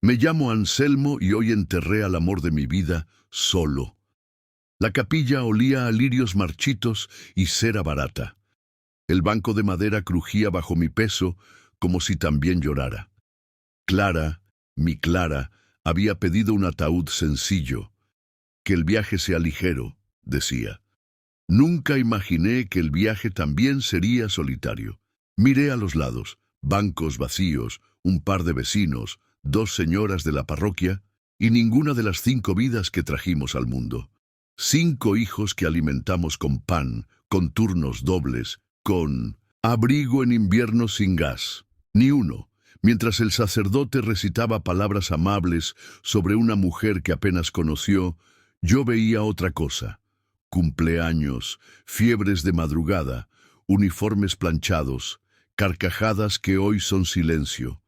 Me llamo Anselmo y hoy enterré al amor de mi vida solo. La capilla olía a lirios marchitos y cera barata. El banco de madera crujía bajo mi peso como si también llorara. Clara, mi Clara, había pedido un ataúd sencillo. Que el viaje sea ligero, decía. Nunca imaginé que el viaje también sería solitario. Miré a los lados, bancos vacíos, un par de vecinos, 2 señoras de la parroquia y ninguna de las 5 vidas que trajimos al mundo. 5 hijos que alimentamos con pan, con turnos dobles, con abrigo en invierno sin gas. Ni uno. Mientras el sacerdote recitaba palabras amables sobre una mujer que apenas conoció, yo veía otra cosa. Cumpleaños, fiebres de madrugada, uniformes planchados, carcajadas que hoy son silencio.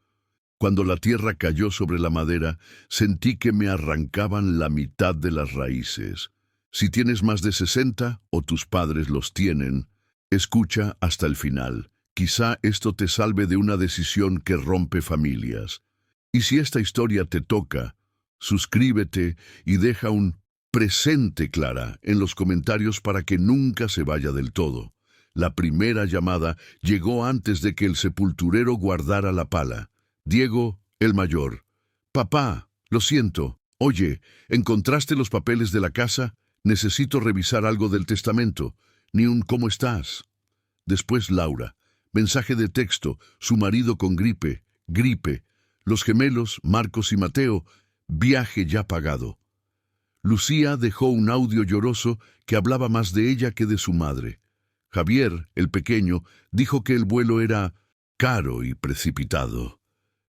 Cuando la tierra cayó sobre la madera, sentí que me arrancaban la mitad de las raíces. Si tienes más de 60, o tus padres los tienen, escucha hasta el final. Quizá esto te salve de una decisión que rompe familias. Y si esta historia te toca, suscríbete y deja un presente Clara en los comentarios para que nunca se vaya del todo. La primera llamada llegó antes de que el sepulturero guardara la pala. Diego, el mayor. Papá, lo siento. Oye, ¿encontraste los papeles de la casa? Necesito revisar algo del testamento. Ni un ¿cómo estás? Después Laura. Mensaje de texto, su marido con gripe. Los gemelos, Marcos y Mateo, viaje ya pagado. Lucía dejó un audio lloroso que hablaba más de ella que de su madre. Javier, el pequeño, dijo que el vuelo era caro y precipitado.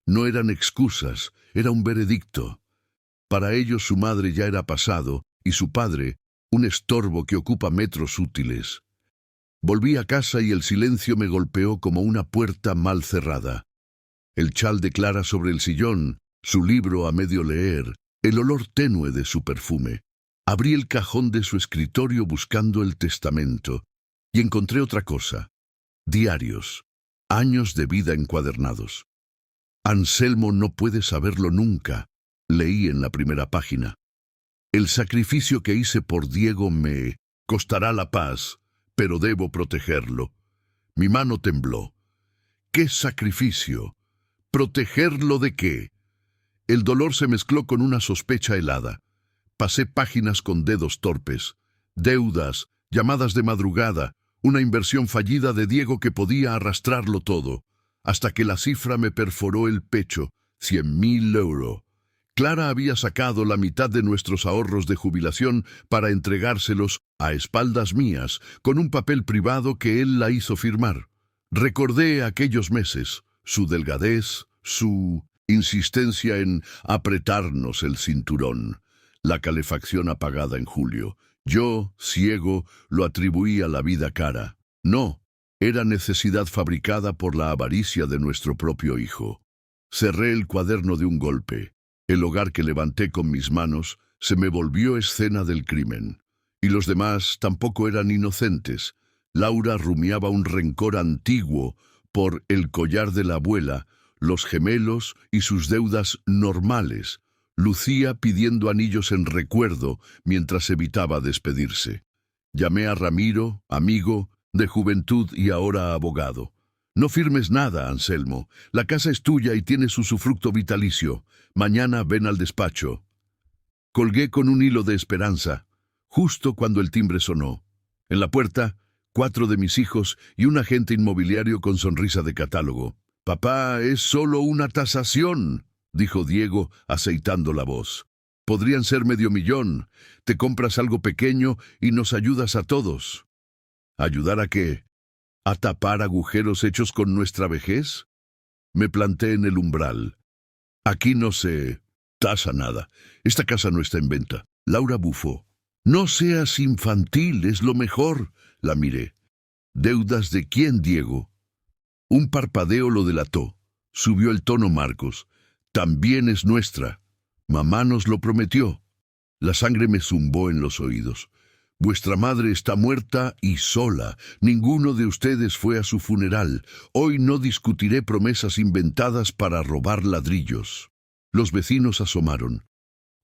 No eran excusas, era un veredicto. Para ellos su madre ya era pasado y su padre, un estorbo que ocupa metros útiles. Volví a casa y el silencio me golpeó como una puerta mal cerrada. El chal de Clara sobre el sillón, su libro a medio leer, el olor tenue de su perfume. Abrí el cajón de su escritorio buscando el testamento y encontré otra cosa. Diarios, años de vida encuadernados. Anselmo no puede saberlo nunca, leí en la primera página. El sacrificio que hice por Diego me costará la paz, pero debo protegerlo. Mi mano tembló. ¿Qué sacrificio? ¿Protegerlo de qué? El dolor se mezcló con una sospecha helada. Pasé páginas con dedos torpes. Deudas, llamadas de madrugada, una inversión fallida de Diego que podía arrastrarlo todo, hasta que la cifra me perforó el pecho, 100.000 euros. Clara había sacado la mitad de nuestros ahorros de jubilación para entregárselos a espaldas mías, con un papel privado que él la hizo firmar. Recordé aquellos meses, su delgadez, su insistencia en apretarnos el cinturón, la calefacción apagada en julio. Yo, ciego, lo atribuí a la vida cara. No, era necesidad fabricada por la avaricia de nuestro propio hijo. Cerré el cuaderno de un golpe. El hogar que levanté con mis manos se me volvió escena del crimen. Y los demás tampoco eran inocentes. Laura rumiaba un rencor antiguo por el collar de la abuela, los gemelos y sus deudas normales. Lucía pidiendo anillos en recuerdo mientras evitaba despedirse. Llamé a Ramiro, amigo, de juventud y ahora abogado. No firmes nada, Anselmo. La casa es tuya y tiene su usufructo vitalicio. Mañana ven al despacho. Colgué con un hilo de esperanza, justo cuando el timbre sonó. En la puerta, 4 de mis hijos y un agente inmobiliario con sonrisa de catálogo. «Papá, es solo una tasación», dijo Diego, aceitando la voz. «Podrían ser $500,000. Te compras algo pequeño y nos ayudas a todos». ¿Ayudar a qué? ¿A tapar agujeros hechos con nuestra vejez? Me planté en el umbral. Aquí no se tasa nada. Esta casa no está en venta. Laura bufó. «No seas infantil, es lo mejor», la miré. «¿Deudas de quién, Diego?» Un parpadeo lo delató. Subió el tono Marcos. «También es nuestra. Mamá nos lo prometió». La sangre me zumbó en los oídos. «Vuestra madre está muerta y sola. Ninguno de ustedes fue a su funeral. Hoy no discutiré promesas inventadas para robar ladrillos». Los vecinos asomaron.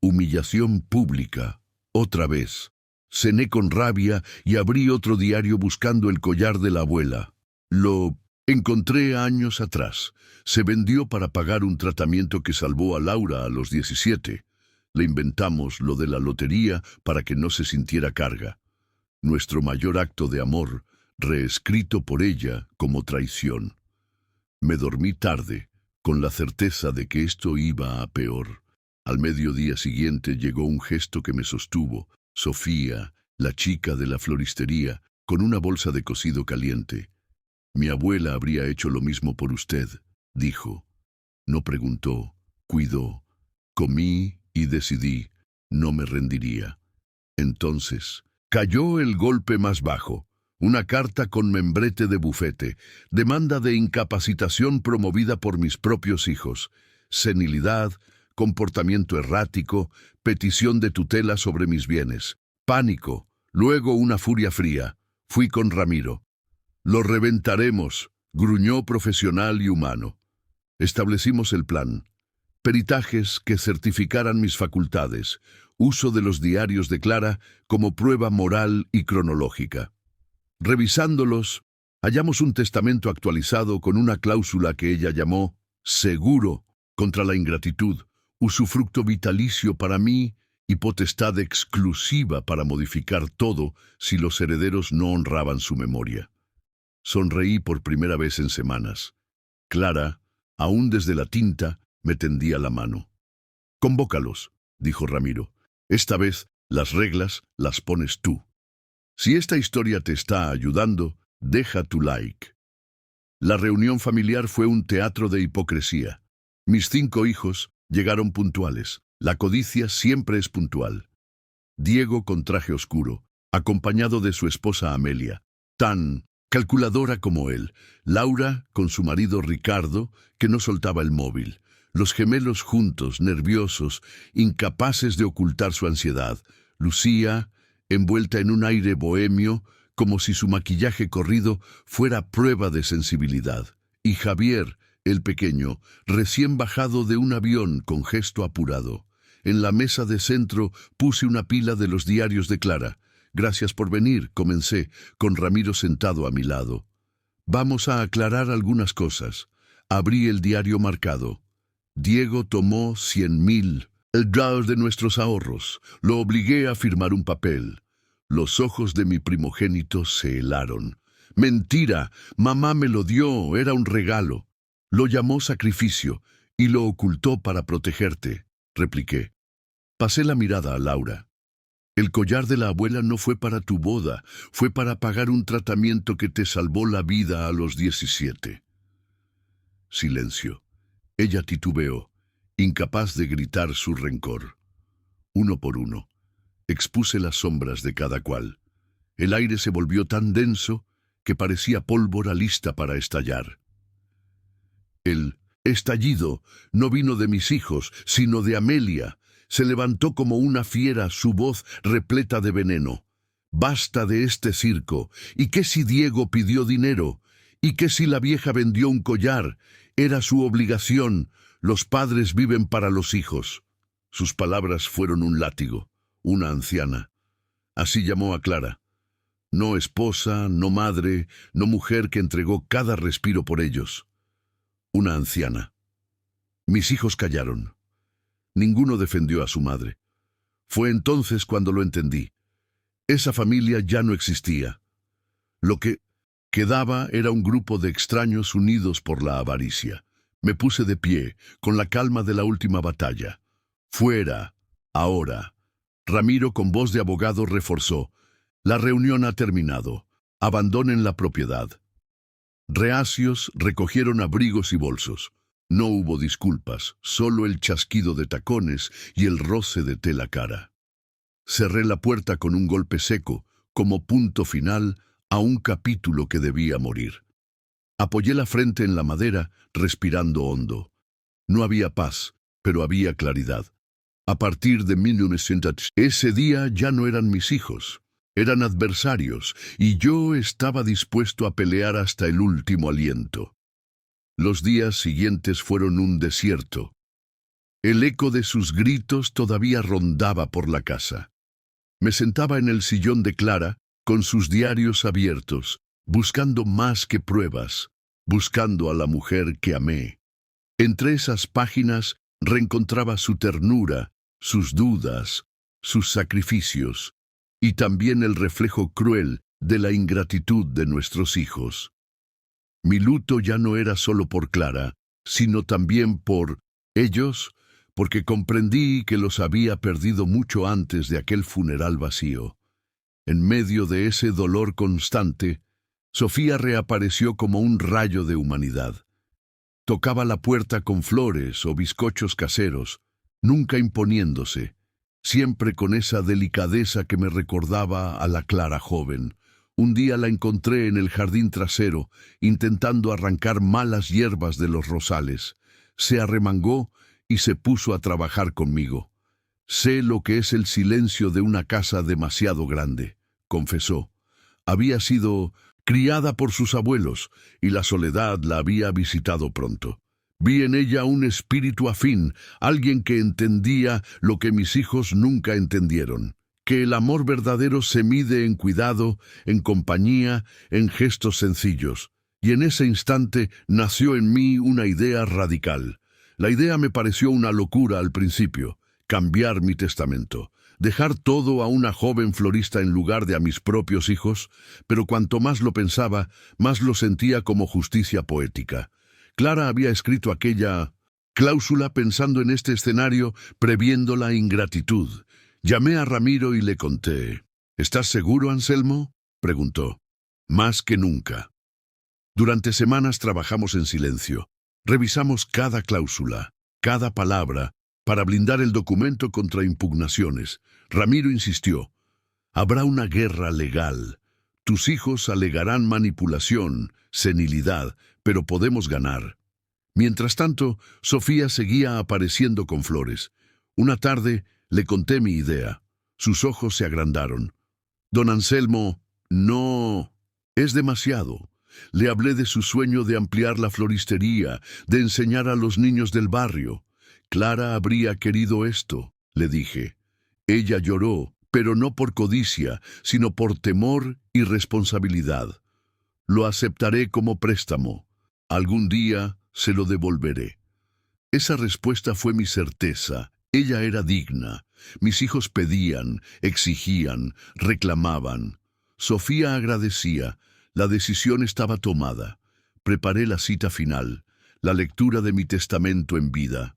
Humillación pública. Otra vez. Cené con rabia y abrí otro diario buscando el collar de la abuela. Lo encontré años atrás. Se vendió para pagar un tratamiento que salvó a Laura a los 17. Le inventamos lo de la lotería para que no se sintiera carga. Nuestro mayor acto de amor, reescrito por ella como traición. Me dormí tarde, con la certeza de que esto iba a peor. Al mediodía siguiente llegó un gesto que me sostuvo. Sofía, la chica de la floristería, con una bolsa de cocido caliente. Mi abuela habría hecho lo mismo por usted, dijo. No preguntó, cuidó. Comí y decidí, no me rendiría. Entonces, cayó el golpe más bajo. Una carta con membrete de bufete, demanda de incapacitación promovida por mis propios hijos, senilidad, comportamiento errático, petición de tutela sobre mis bienes, pánico, luego una furia fría. Fui con Ramiro. Lo reventaremos, gruñó profesional y humano. Establecimos el plan. Peritajes que certificaran mis facultades, uso de los diarios de Clara como prueba moral y cronológica. Revisándolos, hallamos un testamento actualizado con una cláusula que ella llamó seguro contra la ingratitud, usufructo vitalicio para mí y potestad exclusiva para modificar todo si los herederos no honraban su memoria. Sonreí por primera vez en semanas. Clara, aún desde la tinta, me tendía la mano. «Convócalos», dijo Ramiro. «Esta vez las reglas las pones tú. Si esta historia te está ayudando, deja tu like». La reunión familiar fue un teatro de hipocresía. Mis 5 hijos llegaron puntuales. La codicia siempre es puntual. Diego con traje oscuro, acompañado de su esposa Amelia, tan calculadora como él. Laura con su marido Ricardo, que no soltaba el móvil. Los gemelos juntos, nerviosos, incapaces de ocultar su ansiedad. Lucía, envuelta en un aire bohemio, como si su maquillaje corrido fuera prueba de sensibilidad. Y Javier, el pequeño, recién bajado de un avión con gesto apurado. En la mesa de centro puse una pila de los diarios de Clara. «Gracias por venir», comencé, con Ramiro sentado a mi lado. «Vamos a aclarar algunas cosas». Abrí el diario marcado. Diego tomó 100.000, el drawer de nuestros ahorros. Lo obligué a firmar un papel. Los ojos de mi primogénito se helaron. «Mentira, mamá me lo dio, era un regalo». «Lo llamó sacrificio y lo ocultó para protegerte», repliqué. Pasé la mirada a Laura. «El collar de la abuela no fue para tu boda, fue para pagar un tratamiento que te salvó la vida a los 17». Silencio. Ella titubeó, incapaz de gritar su rencor. Uno por uno, expuse las sombras de cada cual. El aire se volvió tan denso que parecía pólvora lista para estallar. El estallido no vino de mis hijos, sino de Amelia. Se levantó como una fiera, su voz repleta de veneno. «Basta de este circo. ¿Y qué si Diego pidió dinero? ¿Y qué si la vieja vendió un collar? Era su obligación. Los padres viven para los hijos». Sus palabras fueron un látigo. Una anciana. Así llamó a Clara. No esposa, no madre, no mujer que entregó cada respiro por ellos. Una anciana. Mis hijos callaron. Ninguno defendió a su madre. Fue entonces cuando lo entendí. Esa familia ya no existía. Lo que quedaba era un grupo de extraños unidos por la avaricia. Me puse de pie, con la calma de la última batalla. «Fuera, ahora». Ramiro, con voz de abogado, reforzó. «La reunión ha terminado. Abandonen la propiedad». Reacios recogieron abrigos y bolsos. No hubo disculpas, solo el chasquido de tacones y el roce de tela cara. Cerré la puerta con un golpe seco, como punto final a un capítulo que debía morir. Apoyé la frente en la madera, respirando hondo. No había paz, pero había claridad. A partir de 1900, ese día ya no eran mis hijos. Eran adversarios, y yo estaba dispuesto a pelear hasta el último aliento. Los días siguientes fueron un desierto. El eco de sus gritos todavía rondaba por la casa. Me sentaba en el sillón de Clara, con sus diarios abiertos, buscando más que pruebas, buscando a la mujer que amé. Entre esas páginas reencontraba su ternura, sus dudas, sus sacrificios, y también el reflejo cruel de la ingratitud de nuestros hijos. Mi luto ya no era solo por Clara, sino también por ellos, porque comprendí que los había perdido mucho antes de aquel funeral vacío. En medio de ese dolor constante, Sofía reapareció como un rayo de humanidad. Tocaba la puerta con flores o bizcochos caseros, nunca imponiéndose, siempre con esa delicadeza que me recordaba a la Clara joven. Un día la encontré en el jardín trasero, intentando arrancar malas hierbas de los rosales. Se arremangó y se puso a trabajar conmigo. «Sé lo que es el silencio de una casa demasiado grande», confesó. Había sido criada por sus abuelos, y la soledad la había visitado pronto. Vi en ella un espíritu afín, alguien que entendía lo que mis hijos nunca entendieron, que el amor verdadero se mide en cuidado, en compañía, en gestos sencillos. Y en ese instante nació en mí una idea radical. La idea me pareció una locura al principio: cambiar mi testamento, dejar todo a una joven florista en lugar de a mis propios hijos, pero cuanto más lo pensaba, más lo sentía como justicia poética. Clara había escrito aquella cláusula pensando en este escenario, previendo la ingratitud. Llamé a Ramiro y le conté. «¿Estás seguro, Anselmo?», preguntó. «Más que nunca». Durante semanas trabajamos en silencio. Revisamos cada cláusula, cada palabra, para blindar el documento contra impugnaciones. Ramiro insistió: «Habrá una guerra legal. Tus hijos alegarán manipulación, senilidad, pero podemos ganar». Mientras tanto, Sofía seguía apareciendo con flores. Una tarde le conté mi idea. Sus ojos se agrandaron. «Don Anselmo, no, es demasiado». Le hablé de su sueño de ampliar la floristería, de enseñar a los niños del barrio. «Clara habría querido esto», le dije. Ella lloró, pero no por codicia, sino por temor y responsabilidad. «Lo aceptaré como préstamo. Algún día se lo devolveré». Esa respuesta fue mi certeza. Ella era digna. Mis hijos pedían, exigían, reclamaban. Sofía agradecía. La decisión estaba tomada. Preparé la cita final, la lectura de mi testamento en vida.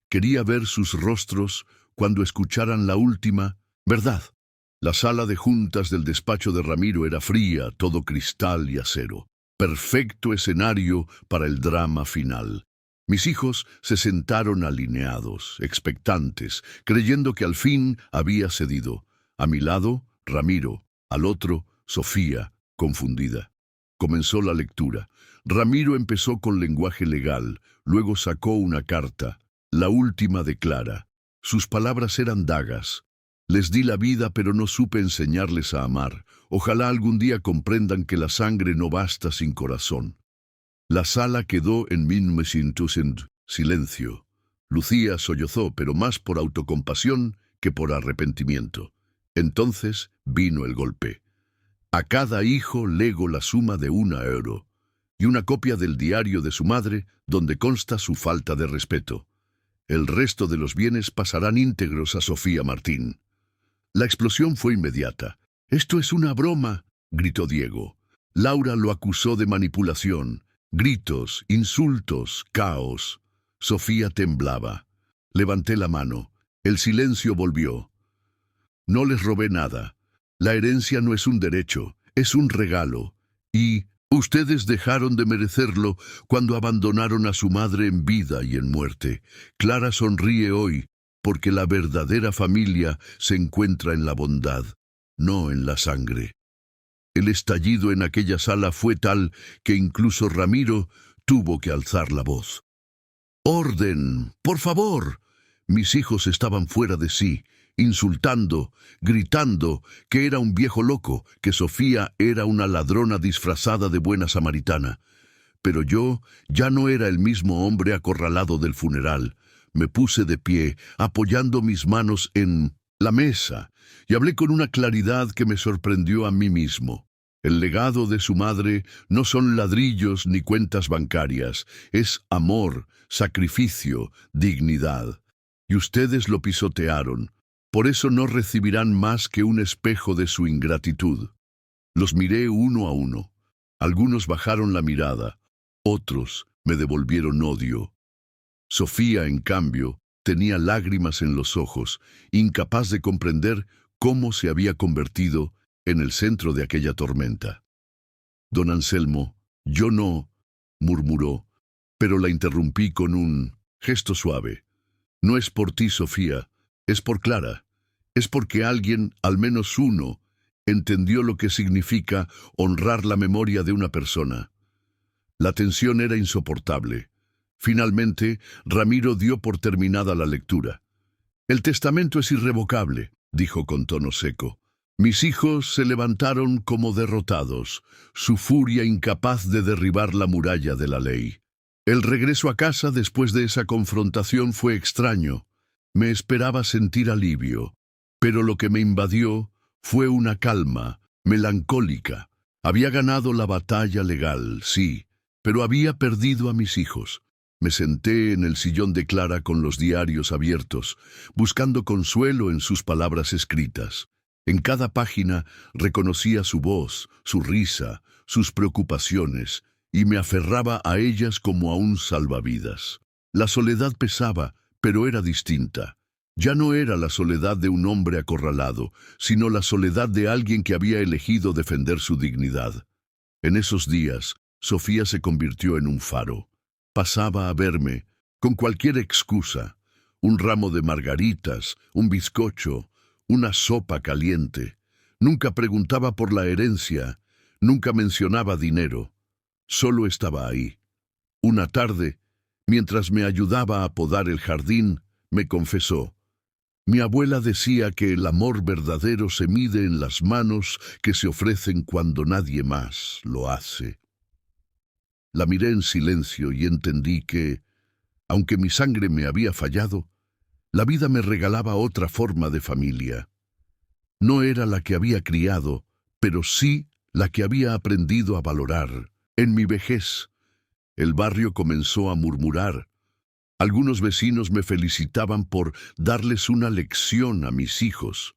Quería ver sus rostros cuando escucharan la última verdad. La sala de juntas del despacho de Ramiro era fría, todo cristal y acero. Perfecto escenario para el drama final. Mis hijos se sentaron alineados, expectantes, creyendo que al fin había cedido. A mi lado, Ramiro; al otro, Sofía, confundida. Comenzó la lectura. Ramiro empezó con lenguaje legal, luego sacó una carta, la última de Clara. Sus palabras eran dagas. «Les di la vida, pero no supe enseñarles a amar. Ojalá algún día comprendan que la sangre no basta sin corazón». La sala quedó en 1900 silencio. Lucía sollozó, pero más por autocompasión que por arrepentimiento. Entonces vino el golpe. «A cada hijo lego la suma de €1 y una copia del diario de su madre donde consta su falta de respeto. El resto de los bienes pasarán íntegros a Sofía Martín». La explosión fue inmediata. «¡Esto es una broma!», gritó Diego. Laura lo acusó de manipulación. Gritos, insultos, caos. Sofía temblaba. Levanté la mano. El silencio volvió. «No les robé nada. La herencia no es un derecho, es un regalo. Y ustedes dejaron de merecerlo cuando abandonaron a su madre en vida y en muerte». Clara sonríe hoy, porque la verdadera familia se encuentra en la bondad, no en la sangre. El estallido en aquella sala fue tal que incluso Ramiro tuvo que alzar la voz. «¡Orden! ¡Por favor!». Mis hijos estaban fuera de sí, insultando, gritando que era un viejo loco, que Sofía era una ladrona disfrazada de buena samaritana. Pero yo ya no era el mismo hombre acorralado del funeral. Me puse de pie, apoyando mis manos en la mesa, y hablé con una claridad que me sorprendió a mí mismo. El legado de su madre no son ladrillos ni cuentas bancarias, es amor, sacrificio, dignidad. Y ustedes lo pisotearon. Por eso no recibirán más que un espejo de su ingratitud. Los miré uno a uno. Algunos bajaron la mirada, otros me devolvieron odio. Sofía, en cambio, tenía lágrimas en los ojos, incapaz de comprender cómo se había convertido en el centro de aquella tormenta. Don Anselmo, yo no, murmuró, pero la interrumpí con un gesto suave. No es por ti, Sofía, es por Clara. Es porque alguien, al menos uno, entendió lo que significa honrar la memoria de una persona. La tensión era insoportable. Finalmente, Ramiro dio por terminada la lectura. «El testamento es irrevocable», dijo con tono seco. «Mis hijos se levantaron como derrotados, su furia incapaz de derribar la muralla de la ley. El regreso a casa después de esa confrontación fue extraño. Me esperaba sentir alivio, pero lo que me invadió fue una calma, melancólica. Había ganado la batalla legal, sí, pero había perdido a mis hijos. Me senté en el sillón de Clara con los diarios abiertos, buscando consuelo en sus palabras escritas. En cada página reconocía su voz, su risa, sus preocupaciones, y me aferraba a ellas como a un salvavidas. La soledad pesaba, pero era distinta. Ya no era la soledad de un hombre acorralado, sino la soledad de alguien que había elegido defender su dignidad. En esos días, Sofía se convirtió en un faro. Pasaba a verme, con cualquier excusa, un ramo de margaritas, un bizcocho, una sopa caliente. Nunca preguntaba por la herencia, nunca mencionaba dinero. Solo estaba ahí. Una tarde, mientras me ayudaba a podar el jardín, me confesó: «Mi abuela decía que el amor verdadero se mide en las manos que se ofrecen cuando nadie más lo hace». La miré en silencio y entendí que, aunque mi sangre me había fallado, la vida me regalaba otra forma de familia. No era la que había criado, pero sí la que había aprendido a valorar. En mi vejez, el barrio comenzó a murmurar. Algunos vecinos me felicitaban por darles una lección a mis hijos.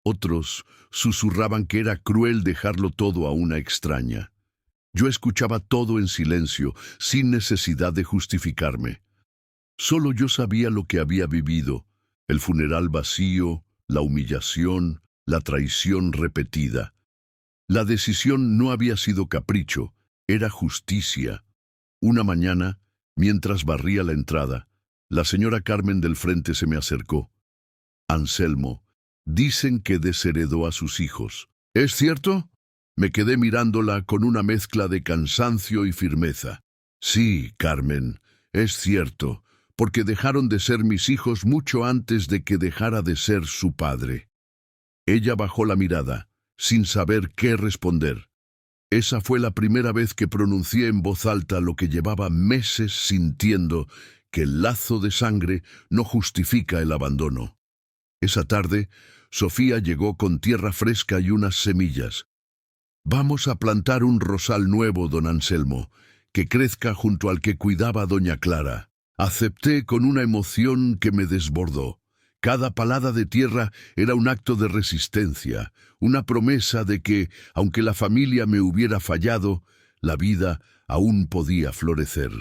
Otros susurraban que era cruel dejarlo todo a una extraña. Yo escuchaba todo en silencio, sin necesidad de justificarme. Solo yo sabía lo que había vivido: el funeral vacío, la humillación, la traición repetida. La decisión no había sido capricho, era justicia. Una mañana, mientras barría la entrada, la señora Carmen del frente se me acercó. «Anselmo, dicen que desheredó a sus hijos. ¿Es cierto?». Me quedé mirándola con una mezcla de cansancio y firmeza. «Sí, Carmen, es cierto, porque dejaron de ser mis hijos mucho antes de que dejara de ser su padre». Ella bajó la mirada, sin saber qué responder. Esa fue la primera vez que pronuncié en voz alta lo que llevaba meses sintiendo: que el lazo de sangre no justifica el abandono. Esa tarde, Sofía llegó con tierra fresca y unas semillas. «Vamos a plantar un rosal nuevo, don Anselmo, que crezca junto al que cuidaba doña Clara». Acepté con una emoción que me desbordó. Cada palada de tierra era un acto de resistencia, una promesa de que, aunque la familia me hubiera fallado, la vida aún podía florecer.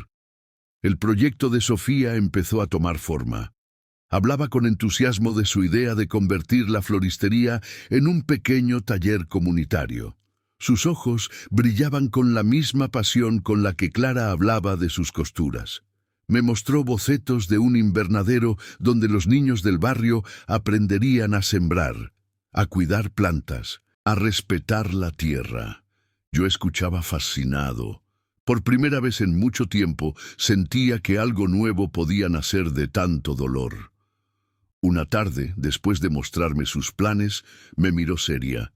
El proyecto de Sofía empezó a tomar forma. Hablaba con entusiasmo de su idea de convertir la floristería en un pequeño taller comunitario. Sus ojos brillaban con la misma pasión con la que Clara hablaba de sus costuras. Me mostró bocetos de un invernadero donde los niños del barrio aprenderían a sembrar, a cuidar plantas, a respetar la tierra. Yo escuchaba fascinado. Por primera vez en mucho tiempo sentía que algo nuevo podía nacer de tanto dolor. Una tarde, después de mostrarme sus planes, me miró seria.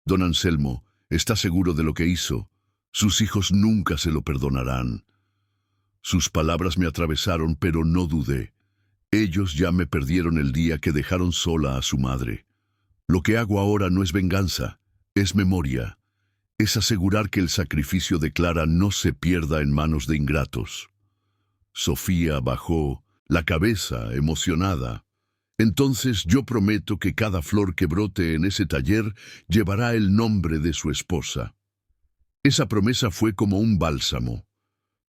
«Don Anselmo, ¿está seguro de lo que hizo? Sus hijos nunca se lo perdonarán». Sus palabras me atravesaron, pero no dudé. Ellos ya me perdieron el día que dejaron sola a su madre. Lo que hago ahora no es venganza, es memoria. Es asegurar que el sacrificio de Clara no se pierda en manos de ingratos. Sofía bajó la cabeza, emocionada. Entonces yo prometo que cada flor que brote en ese taller llevará el nombre de su esposa. Esa promesa fue como un bálsamo.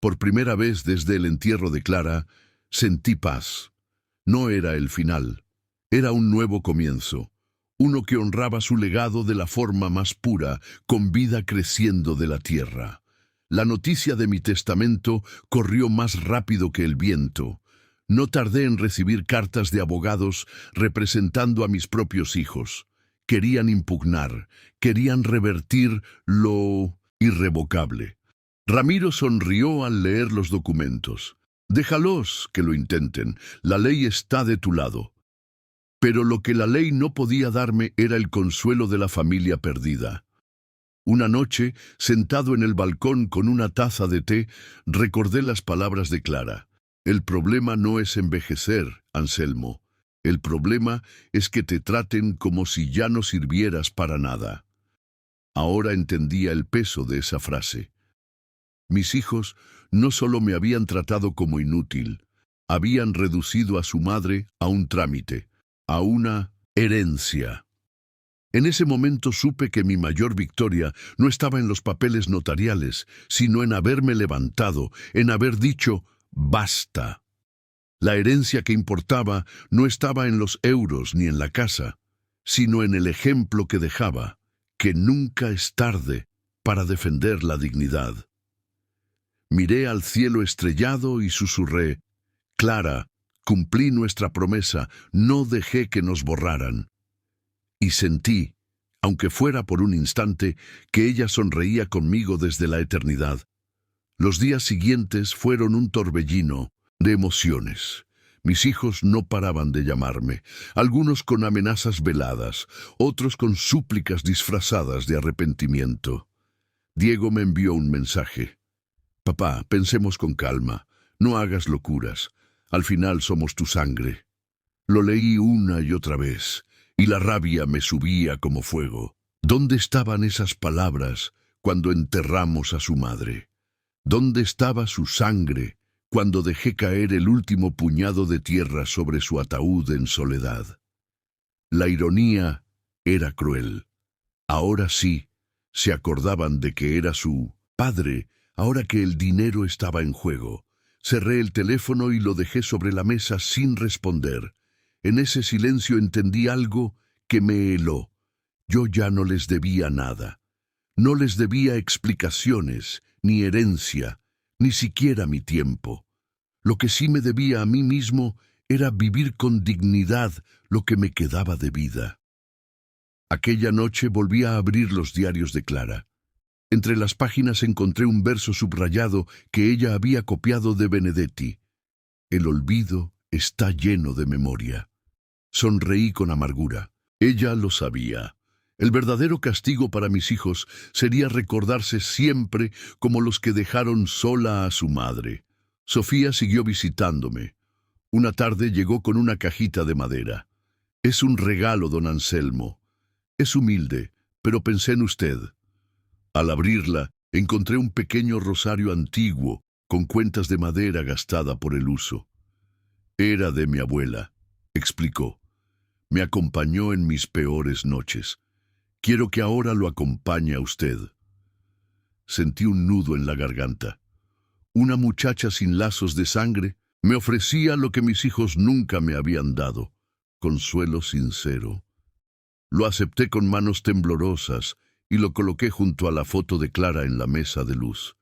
Por primera vez desde el entierro de Clara, sentí paz. No era el final, era un nuevo comienzo, uno que honraba su legado de la forma más pura, con vida creciendo de la tierra. La noticia de mi testamento corrió más rápido que el viento. No tardé en recibir cartas de abogados representando a mis propios hijos. Querían impugnar, querían revertir lo irrevocable. Ramiro sonrió al leer los documentos. Déjalos que lo intenten, la ley está de tu lado. Pero lo que la ley no podía darme era el consuelo de la familia perdida. Una noche, sentado en el balcón con una taza de té, recordé las palabras de Clara. El problema no es envejecer, Anselmo. El problema es que te traten como si ya no sirvieras para nada. Ahora entendía el peso de esa frase. Mis hijos no solo me habían tratado como inútil, habían reducido a su madre a un trámite, a una herencia. En ese momento supe que mi mayor victoria no estaba en los papeles notariales, sino en haberme levantado, en haber dicho «basta». La herencia que importaba no estaba en los euros ni en la casa, sino en el ejemplo que dejaba, que nunca es tarde para defender la dignidad. Miré al cielo estrellado y susurré, «Clara, cumplí nuestra promesa, no dejé que nos borraran». Y sentí, aunque fuera por un instante, que ella sonreía conmigo desde la eternidad. Los días siguientes fueron un torbellino de emociones. Mis hijos no paraban de llamarme, algunos con amenazas veladas, otros con súplicas disfrazadas de arrepentimiento. Diego me envió un mensaje. «Papá, pensemos con calma, no hagas locuras, al final somos tu sangre». Lo leí una y otra vez, y la rabia me subía como fuego. ¿Dónde estaban esas palabras cuando enterramos a su madre? ¿Dónde estaba su sangre cuando dejé caer el último puñado de tierra sobre su ataúd en soledad? La ironía era cruel. Ahora sí, se acordaban de que era su padre, ahora que el dinero estaba en juego. Cerré el teléfono y lo dejé sobre la mesa sin responder. En ese silencio entendí algo que me heló. Yo ya no les debía nada. No les debía explicaciones, ni herencia, ni siquiera mi tiempo. Lo que sí me debía a mí mismo era vivir con dignidad lo que me quedaba de vida. Aquella noche volví a abrir los diarios de Clara. Entre las páginas encontré un verso subrayado que ella había copiado de Benedetti. El olvido está lleno de memoria. Sonreí con amargura. Ella lo sabía. El verdadero castigo para mis hijos sería recordarse siempre como los que dejaron sola a su madre. Sofía siguió visitándome. Una tarde llegó con una cajita de madera. «Es un regalo, don Anselmo. Es humilde, pero pensé en usted». Al abrirla, encontré un pequeño rosario antiguo, con cuentas de madera gastada por el uso. «Era de mi abuela», explicó. «Me acompañó en mis peores noches. Quiero que ahora lo acompañe a usted». Sentí un nudo en la garganta. Una muchacha sin lazos de sangre me ofrecía lo que mis hijos nunca me habían dado, consuelo sincero. Lo acepté con manos temblorosas y lo coloqué junto a la foto de Clara en la mesa de luz.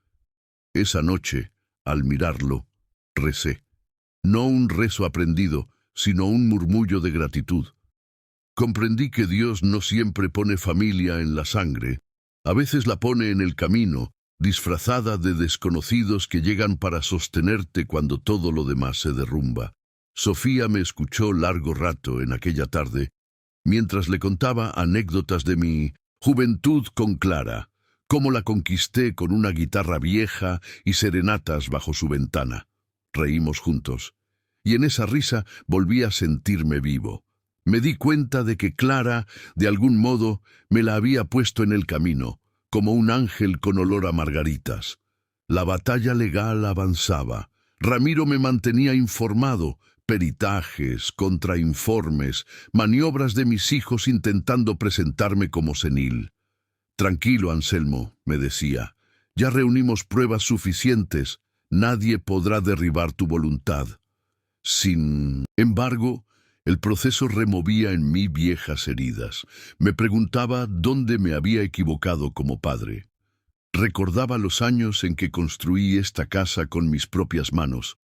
Esa noche, al mirarlo, recé. No un rezo aprendido, sino un murmullo de gratitud. Comprendí que Dios no siempre pone familia en la sangre, a veces la pone en el camino, disfrazada de desconocidos que llegan para sostenerte cuando todo lo demás se derrumba. Sofía me escuchó largo rato en aquella tarde, mientras le contaba anécdotas de mi juventud con Clara, cómo la conquisté con una guitarra vieja y serenatas bajo su ventana. Reímos juntos. y en esa risa volví a sentirme vivo. Me di cuenta de que Clara, de algún modo, me la había puesto en el camino, como un ángel con olor a margaritas. La batalla legal avanzaba. Ramiro me mantenía informado, peritajes, contrainformes, maniobras de mis hijos intentando presentarme como senil. Tranquilo, Anselmo, me decía, ya reunimos pruebas suficientes, nadie podrá derribar tu voluntad. Sin embargo, el proceso removía en mí viejas heridas. Me preguntaba dónde me había equivocado como padre. Recordaba los años en que construí esta casa con mis propias manos.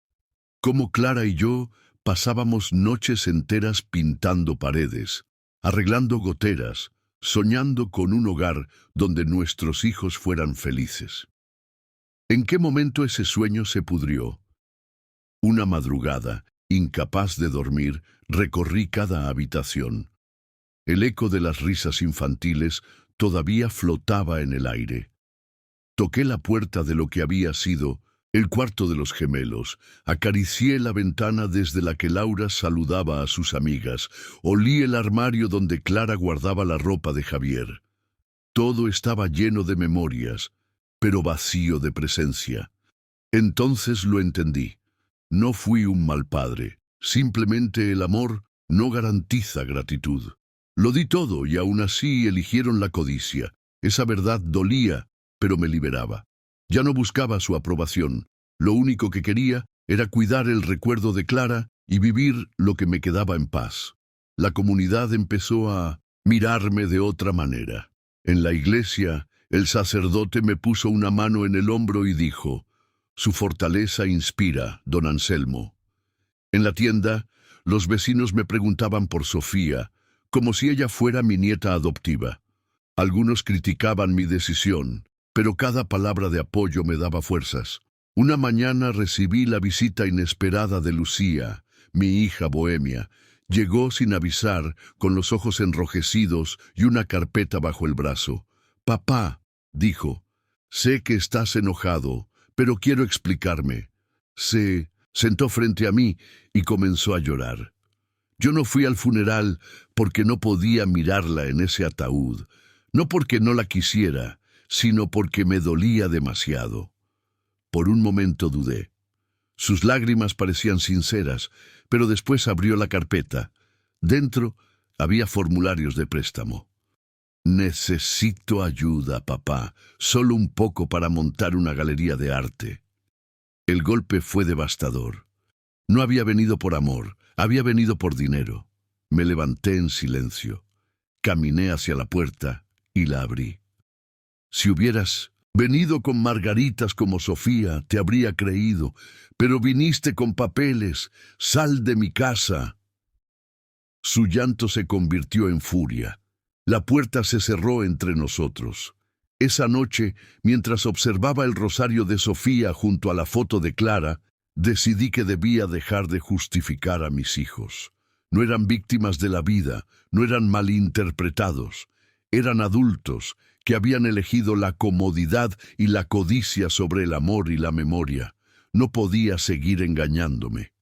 Cómo Clara y yo pasábamos noches enteras pintando paredes, arreglando goteras, soñando con un hogar donde nuestros hijos fueran felices. ¿En qué momento ese sueño se pudrió? Una madrugada, incapaz de dormir, recorrí cada habitación. El eco de las risas infantiles todavía flotaba en el aire. Toqué la puerta de lo que había sido el cuarto de los gemelos, acaricié la ventana desde la que Laura saludaba a sus amigas, olí el armario donde Clara guardaba la ropa de Javier. Todo estaba lleno de memorias, pero vacío de presencia. Entonces lo entendí. No fui un mal padre. Simplemente el amor no garantiza gratitud. Lo di todo y aún así eligieron la codicia. Esa verdad dolía, pero me liberaba. Ya no buscaba su aprobación. Lo único que quería era cuidar el recuerdo de Clara y vivir lo que me quedaba en paz. La comunidad empezó a mirarme de otra manera. En la iglesia, el sacerdote me puso una mano en el hombro y dijo: «Su fortaleza inspira, don Anselmo». En la tienda, los vecinos me preguntaban por Sofía, como si ella fuera mi nieta adoptiva. Algunos criticaban mi decisión, pero cada palabra de apoyo me daba fuerzas. Una mañana recibí la visita inesperada de Lucía, mi hija bohemia. Llegó sin avisar, con los ojos enrojecidos y una carpeta bajo el brazo. «Papá», dijo, «sé que estás enojado, pero quiero explicarme». Se sentó frente a mí y comenzó a llorar. Yo no fui al funeral porque no podía mirarla en ese ataúd, no porque no la quisiera, sino porque me dolía demasiado. Por un momento dudé. Sus lágrimas parecían sinceras, pero después abrió la carpeta. Dentro había formularios de préstamo. «Necesito ayuda, papá, solo un poco para montar una galería de arte». El golpe fue devastador. No había venido por amor, había venido por dinero. Me levanté en silencio. Caminé hacia la puerta y la abrí. «Si hubieras venido con margaritas como Sofía, te habría creído, pero viniste con papeles. Sal de mi casa». Su llanto se convirtió en furia. La puerta se cerró entre nosotros. Esa noche, mientras observaba el rosario de Sofía junto a la foto de Clara, decidí que debía dejar de justificar a mis hijos. No eran víctimas de la vida, no eran malinterpretados. Eran adultos que habían elegido la comodidad y la codicia sobre el amor y la memoria. No podía seguir engañándome.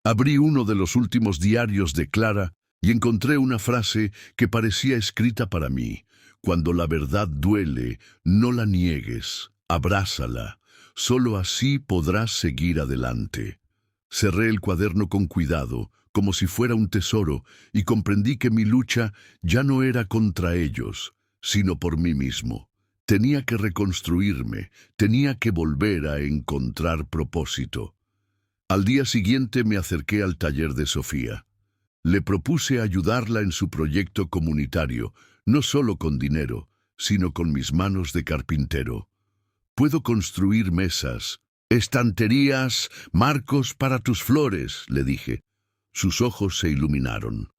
Abrí uno de los últimos diarios de Clara y encontré una frase que parecía escrita para mí. «Cuando la verdad duele, no la niegues, abrázala. Solo así podrás seguir adelante». Cerré el cuaderno con cuidado, como si fuera un tesoro, y comprendí que mi lucha ya no era contra ellos, sino por mí mismo. Tenía que reconstruirme, tenía que volver a encontrar propósito. Al día siguiente me acerqué al taller de Sofía. Le propuse ayudarla en su proyecto comunitario, no solo con dinero, sino con mis manos de carpintero. «Puedo construir mesas, estanterías, marcos para tus flores», le dije. Sus ojos se iluminaron.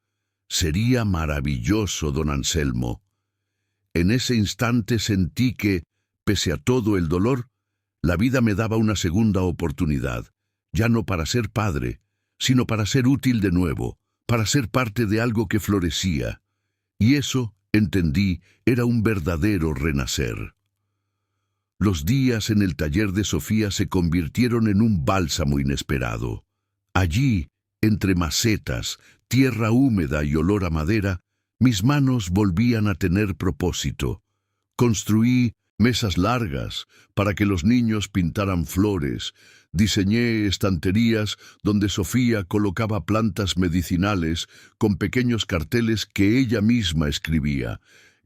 «Sería maravilloso, don Anselmo». En ese instante sentí que, pese a todo el dolor, la vida me daba una segunda oportunidad, ya no para ser padre, sino para ser útil de nuevo, para ser parte de algo que florecía. Y eso, entendí, era un verdadero renacer. Los días en el taller de Sofía se convirtieron en un bálsamo inesperado. Allí, entre macetas, tierra húmeda y olor a madera, mis manos volvían a tener propósito. Construí mesas largas para que los niños pintaran flores. Diseñé estanterías donde Sofía colocaba plantas medicinales con pequeños carteles que ella misma escribía.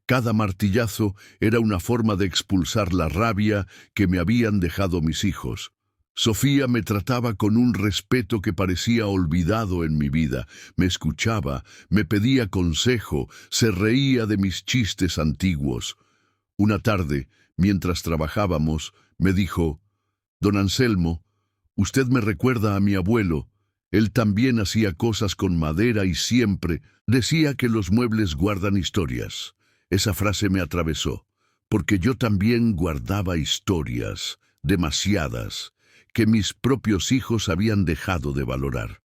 Cada martillazo era una forma de expulsar la rabia que me habían dejado mis hijos. Sofía me trataba con un respeto que parecía olvidado en mi vida. Me escuchaba, me pedía consejo, se reía de mis chistes antiguos. Una tarde, mientras trabajábamos, me dijo: «Don Anselmo, usted me recuerda a mi abuelo. Él también hacía cosas con madera y siempre decía que los muebles guardan historias». Esa frase me atravesó, porque yo también guardaba historias, demasiadas, que mis propios hijos habían dejado de valorar.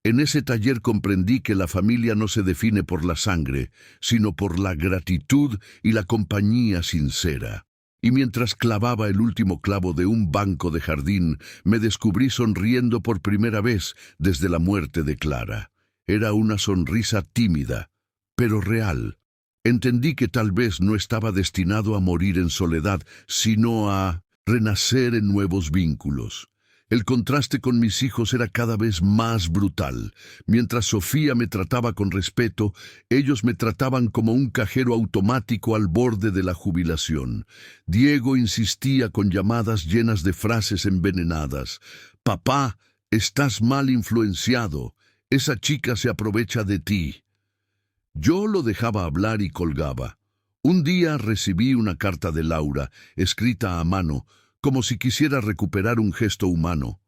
En ese taller comprendí que la familia no se define por la sangre, sino por la gratitud y la compañía sincera. Y mientras clavaba el último clavo de un banco de jardín, me descubrí sonriendo por primera vez desde la muerte de Clara. Era una sonrisa tímida, pero real. Entendí que tal vez no estaba destinado a morir en soledad, sino a renacer en nuevos vínculos. El contraste con mis hijos era cada vez más brutal. Mientras Sofía me trataba con respeto, ellos me trataban como un cajero automático al borde de la jubilación. Diego insistía con llamadas llenas de frases envenenadas. «Papá, estás mal influenciado. Esa chica se aprovecha de ti». Yo lo dejaba hablar y colgaba. Un día recibí una carta de Laura, escrita a mano, como si quisiera recuperar un gesto humano.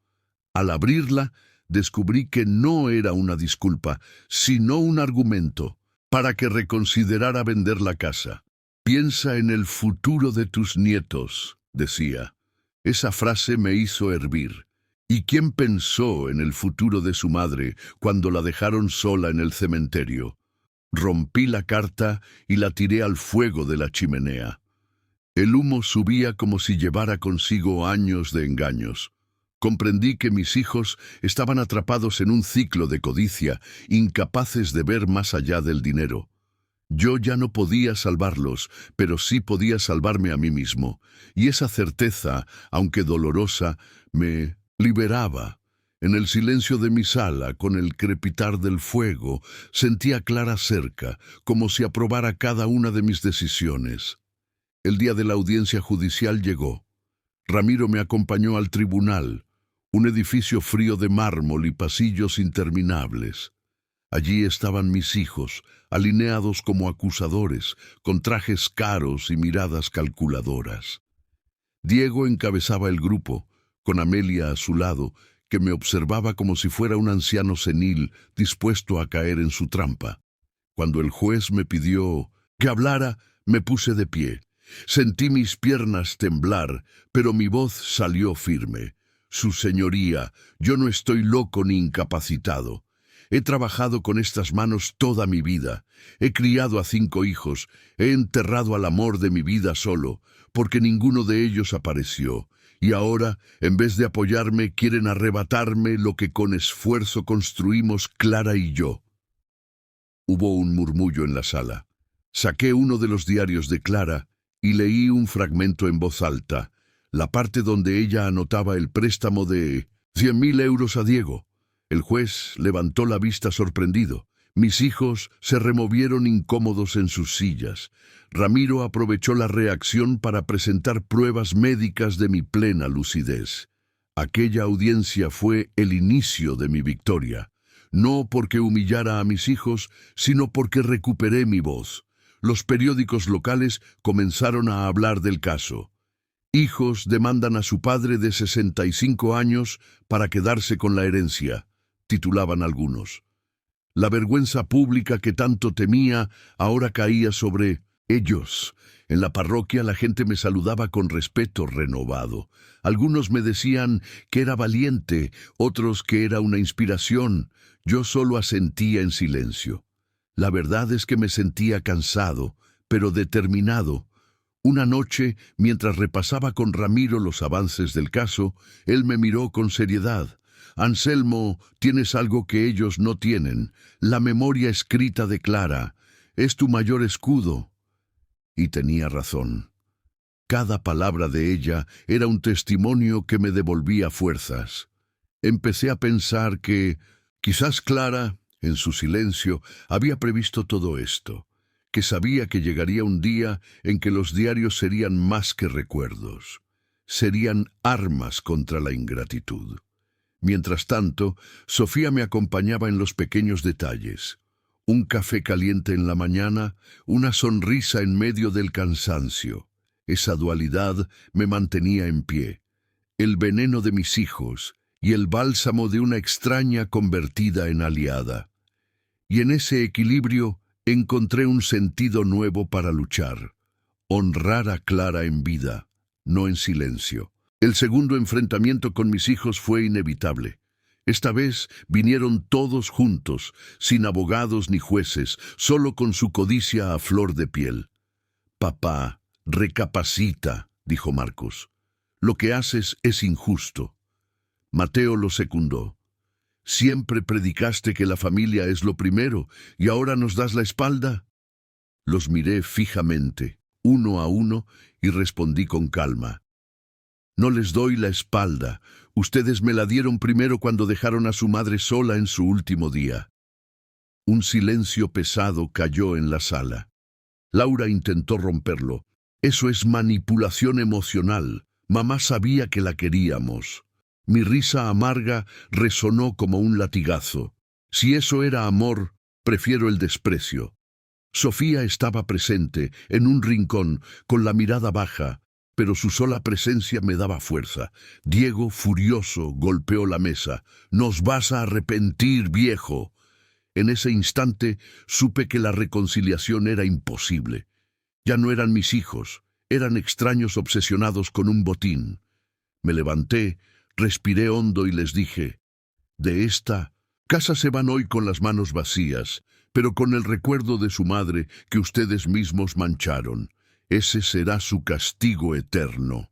Al abrirla, descubrí que no era una disculpa, sino un argumento para que reconsiderara vender la casa. «Piensa en el futuro de tus nietos», decía. Esa frase me hizo hervir. ¿Y quién pensó en el futuro de su madre cuando la dejaron sola en el cementerio? Rompí la carta y la tiré al fuego de la chimenea. El humo subía como si llevara consigo años de engaños. Comprendí que mis hijos estaban atrapados en un ciclo de codicia, incapaces de ver más allá del dinero. Yo ya no podía salvarlos, pero sí podía salvarme a mí mismo, y esa certeza, aunque dolorosa, me liberaba. En el silencio de mi sala, con el crepitar del fuego, sentía a Clara cerca, como si aprobara cada una de mis decisiones. El día de la audiencia judicial llegó. Ramiro me acompañó al tribunal, un edificio frío de mármol y pasillos interminables. Allí estaban mis hijos, alineados como acusadores, con trajes caros y miradas calculadoras. Diego encabezaba el grupo, con Amelia a su lado, que me observaba como si fuera un anciano senil dispuesto a caer en su trampa. Cuando el juez me pidió que hablara, me puse de pie. Sentí mis piernas temblar, pero mi voz salió firme. «Su señoría, yo no estoy loco ni incapacitado. He trabajado con estas manos toda mi vida. He criado a 5 hijos. He enterrado al amor de mi vida solo, porque ninguno de ellos apareció. Y ahora, en vez de apoyarme, quieren arrebatarme lo que con esfuerzo construimos Clara y yo». Hubo un murmullo en la sala. Saqué uno de los diarios de Clara y leí un fragmento en voz alta, la parte donde ella anotaba el préstamo de 100.000 euros a Diego. El juez levantó la vista sorprendido. Mis hijos se removieron incómodos en sus sillas. Ramiro aprovechó la reacción para presentar pruebas médicas de mi plena lucidez. Aquella audiencia fue el inicio de mi victoria. No porque humillara a mis hijos, sino porque recuperé mi voz. Los periódicos locales comenzaron a hablar del caso. «Hijos demandan a su padre de 65 años para quedarse con la herencia», titulaban algunos. La vergüenza pública que tanto temía ahora caía sobre ellos. En la parroquia la gente me saludaba con respeto renovado. Algunos me decían que era valiente, otros que era una inspiración. Yo solo asentía en silencio. La verdad es que me sentía cansado, pero determinado. Una noche, mientras repasaba con Ramiro los avances del caso, él me miró con seriedad. Anselmo, tienes algo que ellos no tienen, la memoria escrita de Clara. Es tu mayor escudo. Y tenía razón. Cada palabra de ella era un testimonio que me devolvía fuerzas. Empecé a pensar que, quizás Clara, en su silencio, había previsto todo esto, que sabía que llegaría un día en que los diarios serían más que recuerdos, serían armas contra la ingratitud. Mientras tanto, Sofía me acompañaba en los pequeños detalles. Un café caliente en la mañana, una sonrisa en medio del cansancio. Esa dualidad me mantenía en pie. El veneno de mis hijos y el bálsamo de una extraña convertida en aliada. Y en ese equilibrio encontré un sentido nuevo para luchar. Honrar a Clara en vida, no en silencio. El segundo enfrentamiento con mis hijos fue inevitable. Esta vez vinieron todos juntos, sin abogados ni jueces, solo con su codicia a flor de piel. «Papá, recapacita», dijo Marcos. «Lo que haces es injusto». Mateo lo secundó. «Siempre predicaste que la familia es lo primero, y ahora nos das la espalda». Los miré fijamente, uno a uno, y respondí con calma. «No les doy la espalda. Ustedes me la dieron primero cuando dejaron a su madre sola en su último día». Un silencio pesado cayó en la sala. Laura intentó romperlo. «Eso es manipulación emocional. Mamá sabía que la queríamos». Mi risa amarga resonó como un latigazo. Si eso era amor, prefiero el desprecio. Sofía estaba presente, en un rincón, con la mirada baja, pero su sola presencia me daba fuerza. Diego, furioso, golpeó la mesa. «Nos vas a arrepentir, viejo». En ese instante supe que la reconciliación era imposible. Ya no eran mis hijos, eran extraños obsesionados con un botín. Me levanté, respiré hondo y les dije: «De esta casa se van hoy con las manos vacías, pero con el recuerdo de su madre que ustedes mismos mancharon. Ese será su castigo eterno».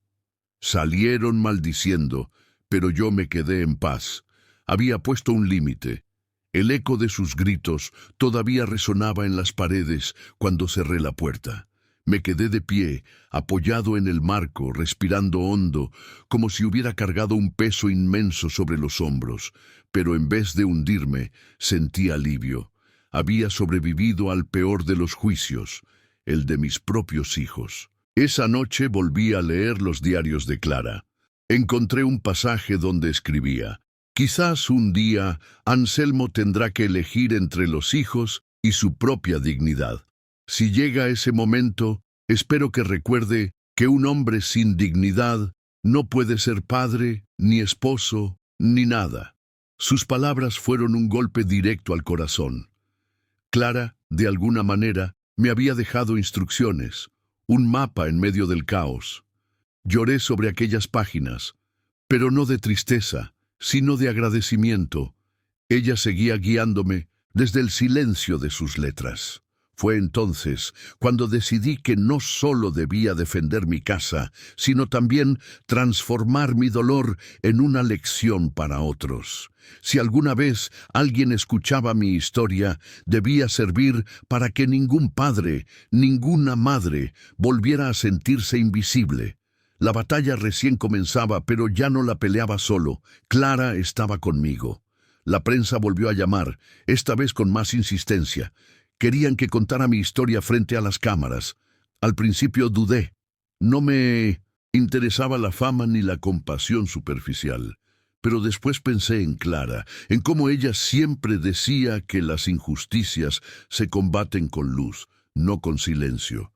Salieron maldiciendo, pero yo me quedé en paz. Había puesto un límite. El eco de sus gritos todavía resonaba en las paredes cuando cerré la puerta. Me quedé de pie, apoyado en el marco, respirando hondo, como si hubiera cargado un peso inmenso sobre los hombros, pero en vez de hundirme, sentí alivio. Había sobrevivido al peor de los juicios, el de mis propios hijos. Esa noche volví a leer los diarios de Clara. Encontré un pasaje donde escribía: «Quizás un día Anselmo tendrá que elegir entre los hijos y su propia dignidad. Si llega ese momento, espero que recuerde que un hombre sin dignidad no puede ser padre, ni esposo, ni nada». Sus palabras fueron un golpe directo al corazón. Clara, de alguna manera, me había dejado instrucciones, un mapa en medio del caos. Lloré sobre aquellas páginas, pero no de tristeza, sino de agradecimiento. Ella seguía guiándome desde el silencio de sus letras. Fue entonces cuando decidí que no solo debía defender mi casa, sino también transformar mi dolor en una lección para otros. Si alguna vez alguien escuchaba mi historia, debía servir para que ningún padre, ninguna madre, volviera a sentirse invisible. La batalla recién comenzaba, pero ya no la peleaba solo. Clara estaba conmigo. La prensa volvió a llamar, esta vez con más insistencia. Querían que contara mi historia frente a las cámaras. Al principio dudé. No me interesaba la fama ni la compasión superficial. Pero después pensé en Clara, en cómo ella siempre decía que las injusticias se combaten con luz, no con silencio.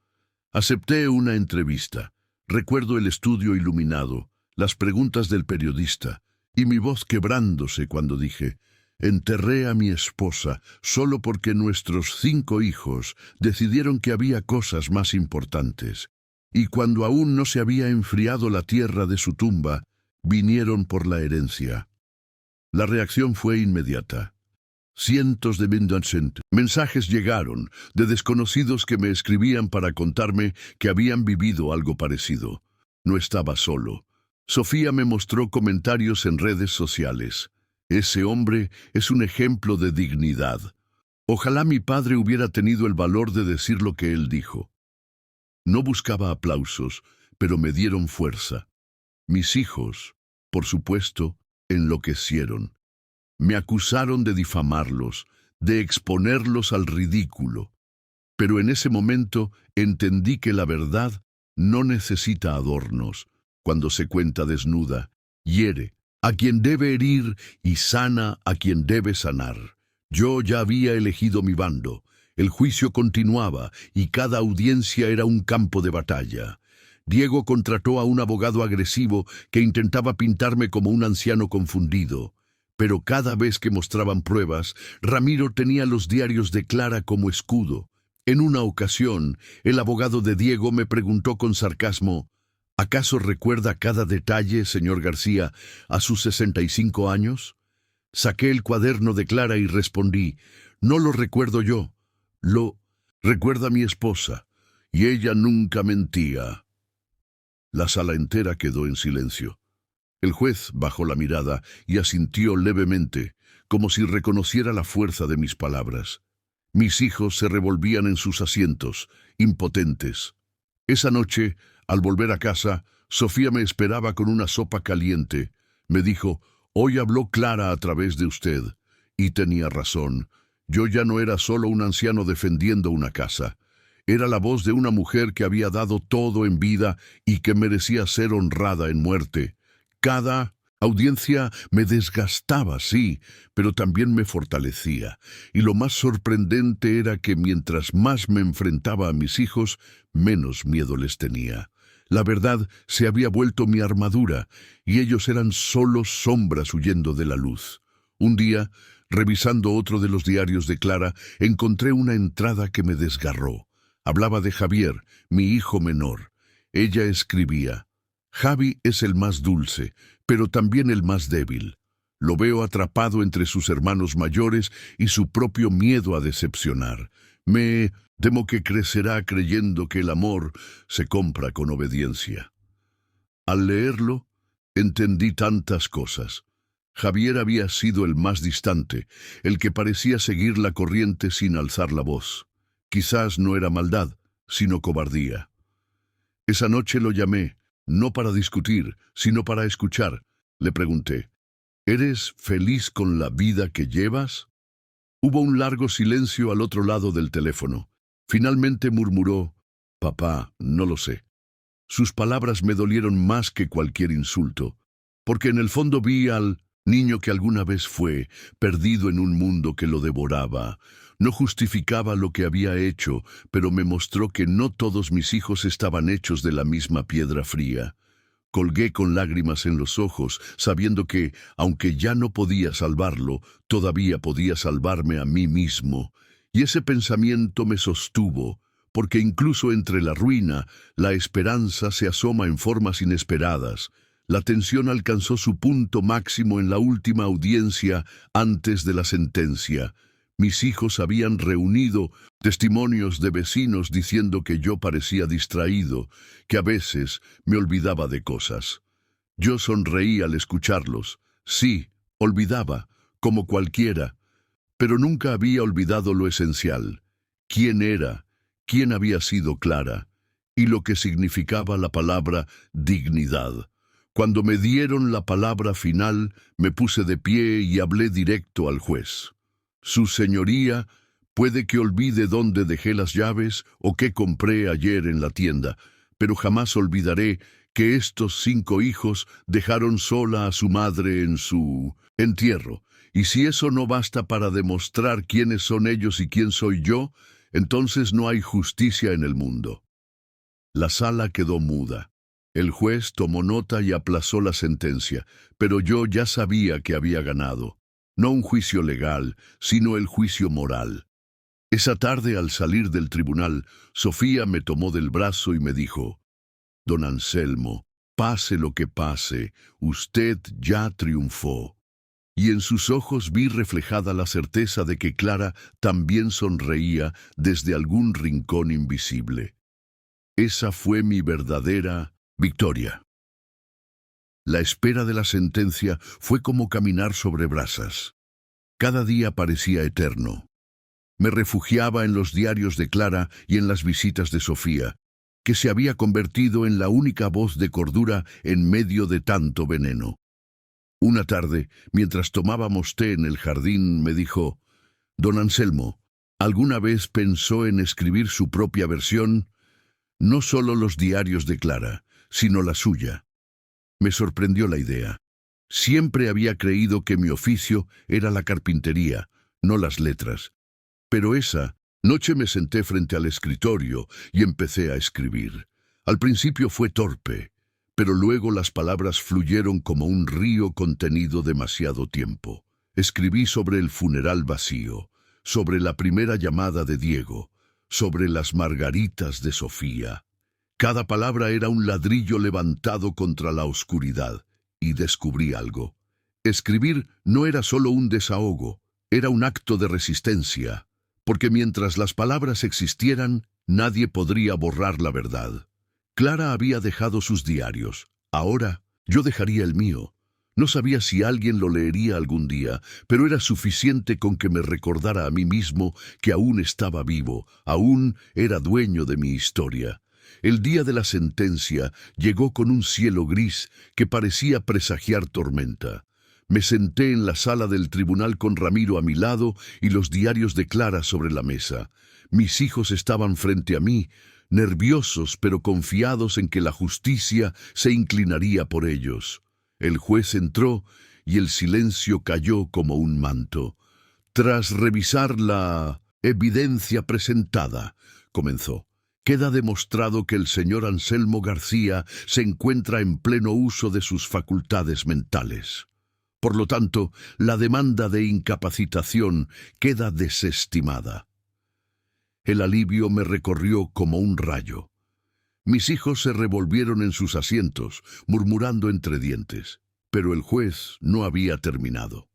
Acepté una entrevista. Recuerdo el estudio iluminado, las preguntas del periodista, y mi voz quebrándose cuando dije: «Enterré a mi esposa solo porque nuestros 5 hijos decidieron que había cosas más importantes. Y cuando aún no se había enfriado la tierra de su tumba, vinieron por la herencia». La reacción fue inmediata. Cientos de mensajes llegaron de desconocidos que me escribían para contarme que habían vivido algo parecido. No estaba solo. Sofía me mostró comentarios en redes sociales. Ese hombre es un ejemplo de dignidad. Ojalá mi padre hubiera tenido el valor de decir lo que él dijo. No buscaba aplausos, pero me dieron fuerza. Mis hijos, por supuesto, enloquecieron. Me acusaron de difamarlos, de exponerlos al ridículo. Pero en ese momento entendí que la verdad no necesita adornos. Cuando se cuenta desnuda, hiere a quien debe herir y sana a quien debe sanar. Yo ya había elegido mi bando. El juicio continuaba y cada audiencia era un campo de batalla. Diego contrató a un abogado agresivo que intentaba pintarme como un anciano confundido. Pero cada vez que mostraban pruebas, Ramiro tenía los diarios de Clara como escudo. En una ocasión, el abogado de Diego me preguntó con sarcasmo: ¿acaso recuerda cada detalle, señor García, a sus 65 años? Saqué el cuaderno de Clara y respondí: no lo recuerdo yo, lo recuerda mi esposa, y ella nunca mentía. La sala entera quedó en silencio. El juez bajó la mirada y asintió levemente, como si reconociera la fuerza de mis palabras. Mis hijos se revolvían en sus asientos, impotentes. Esa noche, al volver a casa, Sofía me esperaba con una sopa caliente. Me dijo: hoy habló Clara a través de usted. Y tenía razón. Yo ya no era solo un anciano defendiendo una casa. Era la voz de una mujer que había dado todo en vida y que merecía ser honrada en muerte. Cada audiencia me desgastaba, sí, pero también me fortalecía. Y lo más sorprendente era que mientras más me enfrentaba a mis hijos, menos miedo les tenía. La verdad se había vuelto mi armadura, y ellos eran solo sombras huyendo de la luz. Un día, revisando otro de los diarios de Clara, encontré una entrada que me desgarró. Hablaba de Javier, mi hijo menor. Ella escribía: Javi es el más dulce, pero también el más débil. Lo veo atrapado entre sus hermanos mayores y su propio miedo a decepcionar. Me temo que crecerá creyendo que el amor se compra con obediencia. Al leerlo, entendí tantas cosas. Javier había sido el más distante, el que parecía seguir la corriente sin alzar la voz. Quizás no era maldad, sino cobardía. Esa noche lo llamé, no para discutir, sino para escuchar. Le pregunté: ¿eres feliz con la vida que llevas? Hubo un largo silencio al otro lado del teléfono. Finalmente murmuró: papá, no lo sé. Sus palabras me dolieron más que cualquier insulto, porque en el fondo vi al niño que alguna vez fue, perdido en un mundo que lo devoraba. No justificaba lo que había hecho, pero me mostró que no todos mis hijos estaban hechos de la misma piedra fría. Colgué con lágrimas en los ojos, sabiendo que, aunque ya no podía salvarlo, todavía podía salvarme a mí mismo. Y ese pensamiento me sostuvo, porque incluso entre la ruina, la esperanza se asoma en formas inesperadas. La tensión alcanzó su punto máximo en la última audiencia antes de la sentencia. Mis hijos habían reunido testimonios de vecinos diciendo que yo parecía distraído, que a veces me olvidaba de cosas. Yo sonreí al escucharlos. Sí, olvidaba, como cualquiera, pero nunca había olvidado lo esencial: quién era, quién había sido Clara, y lo que significaba la palabra dignidad. Cuando me dieron la palabra final, me puse de pie y hablé directo al juez. Su señoría puede que olvide dónde dejé las llaves o qué compré ayer en la tienda, pero jamás olvidaré que estos 5 hijos dejaron sola a su madre en su entierro. Y si eso no basta para demostrar quiénes son ellos y quién soy yo, entonces no hay justicia en el mundo. La sala quedó muda. El juez tomó nota y aplazó la sentencia, pero yo ya sabía que había ganado. No un juicio legal, sino el juicio moral. Esa tarde, al salir del tribunal, Sofía me tomó del brazo y me dijo: Don Anselmo, pase lo que pase, usted ya triunfó. Y en sus ojos vi reflejada la certeza de que Clara también sonreía desde algún rincón invisible. Esa fue mi verdadera victoria. La espera de la sentencia fue como caminar sobre brasas. Cada día parecía eterno. Me refugiaba en los diarios de Clara y en las visitas de Sofía, que se había convertido en la única voz de cordura en medio de tanto veneno. Una tarde, mientras tomábamos té en el jardín, me dijo: «Don Anselmo, ¿alguna vez pensó en escribir su propia versión? No solo los diarios de Clara, sino la suya». Me sorprendió la idea. Siempre había creído que mi oficio era la carpintería, no las letras. Pero esa noche me senté frente al escritorio y empecé a escribir. Al principio fue torpe, pero luego las palabras fluyeron como un río contenido demasiado tiempo. Escribí sobre el funeral vacío, sobre la primera llamada de Diego, sobre las margaritas de Sofía. Cada palabra era un ladrillo levantado contra la oscuridad, y descubrí algo. Escribir no era solo un desahogo, era un acto de resistencia, porque mientras las palabras existieran, nadie podría borrar la verdad. Clara había dejado sus diarios. Ahora yo dejaría el mío. No sabía si alguien lo leería algún día, pero era suficiente con que me recordara a mí mismo que aún estaba vivo, aún era dueño de mi historia. El día de la sentencia llegó con un cielo gris que parecía presagiar tormenta. Me senté en la sala del tribunal con Ramiro a mi lado y los diarios de Clara sobre la mesa. Mis hijos estaban frente a mí, nerviosos pero confiados en que la justicia se inclinaría por ellos. El juez entró y el silencio cayó como un manto. «Tras revisar la evidencia presentada», comenzó, «queda demostrado que el señor Anselmo García se encuentra en pleno uso de sus facultades mentales. Por lo tanto, la demanda de incapacitación queda desestimada». El alivio me recorrió como un rayo. Mis hijos se revolvieron en sus asientos, murmurando entre dientes, pero el juez no había terminado.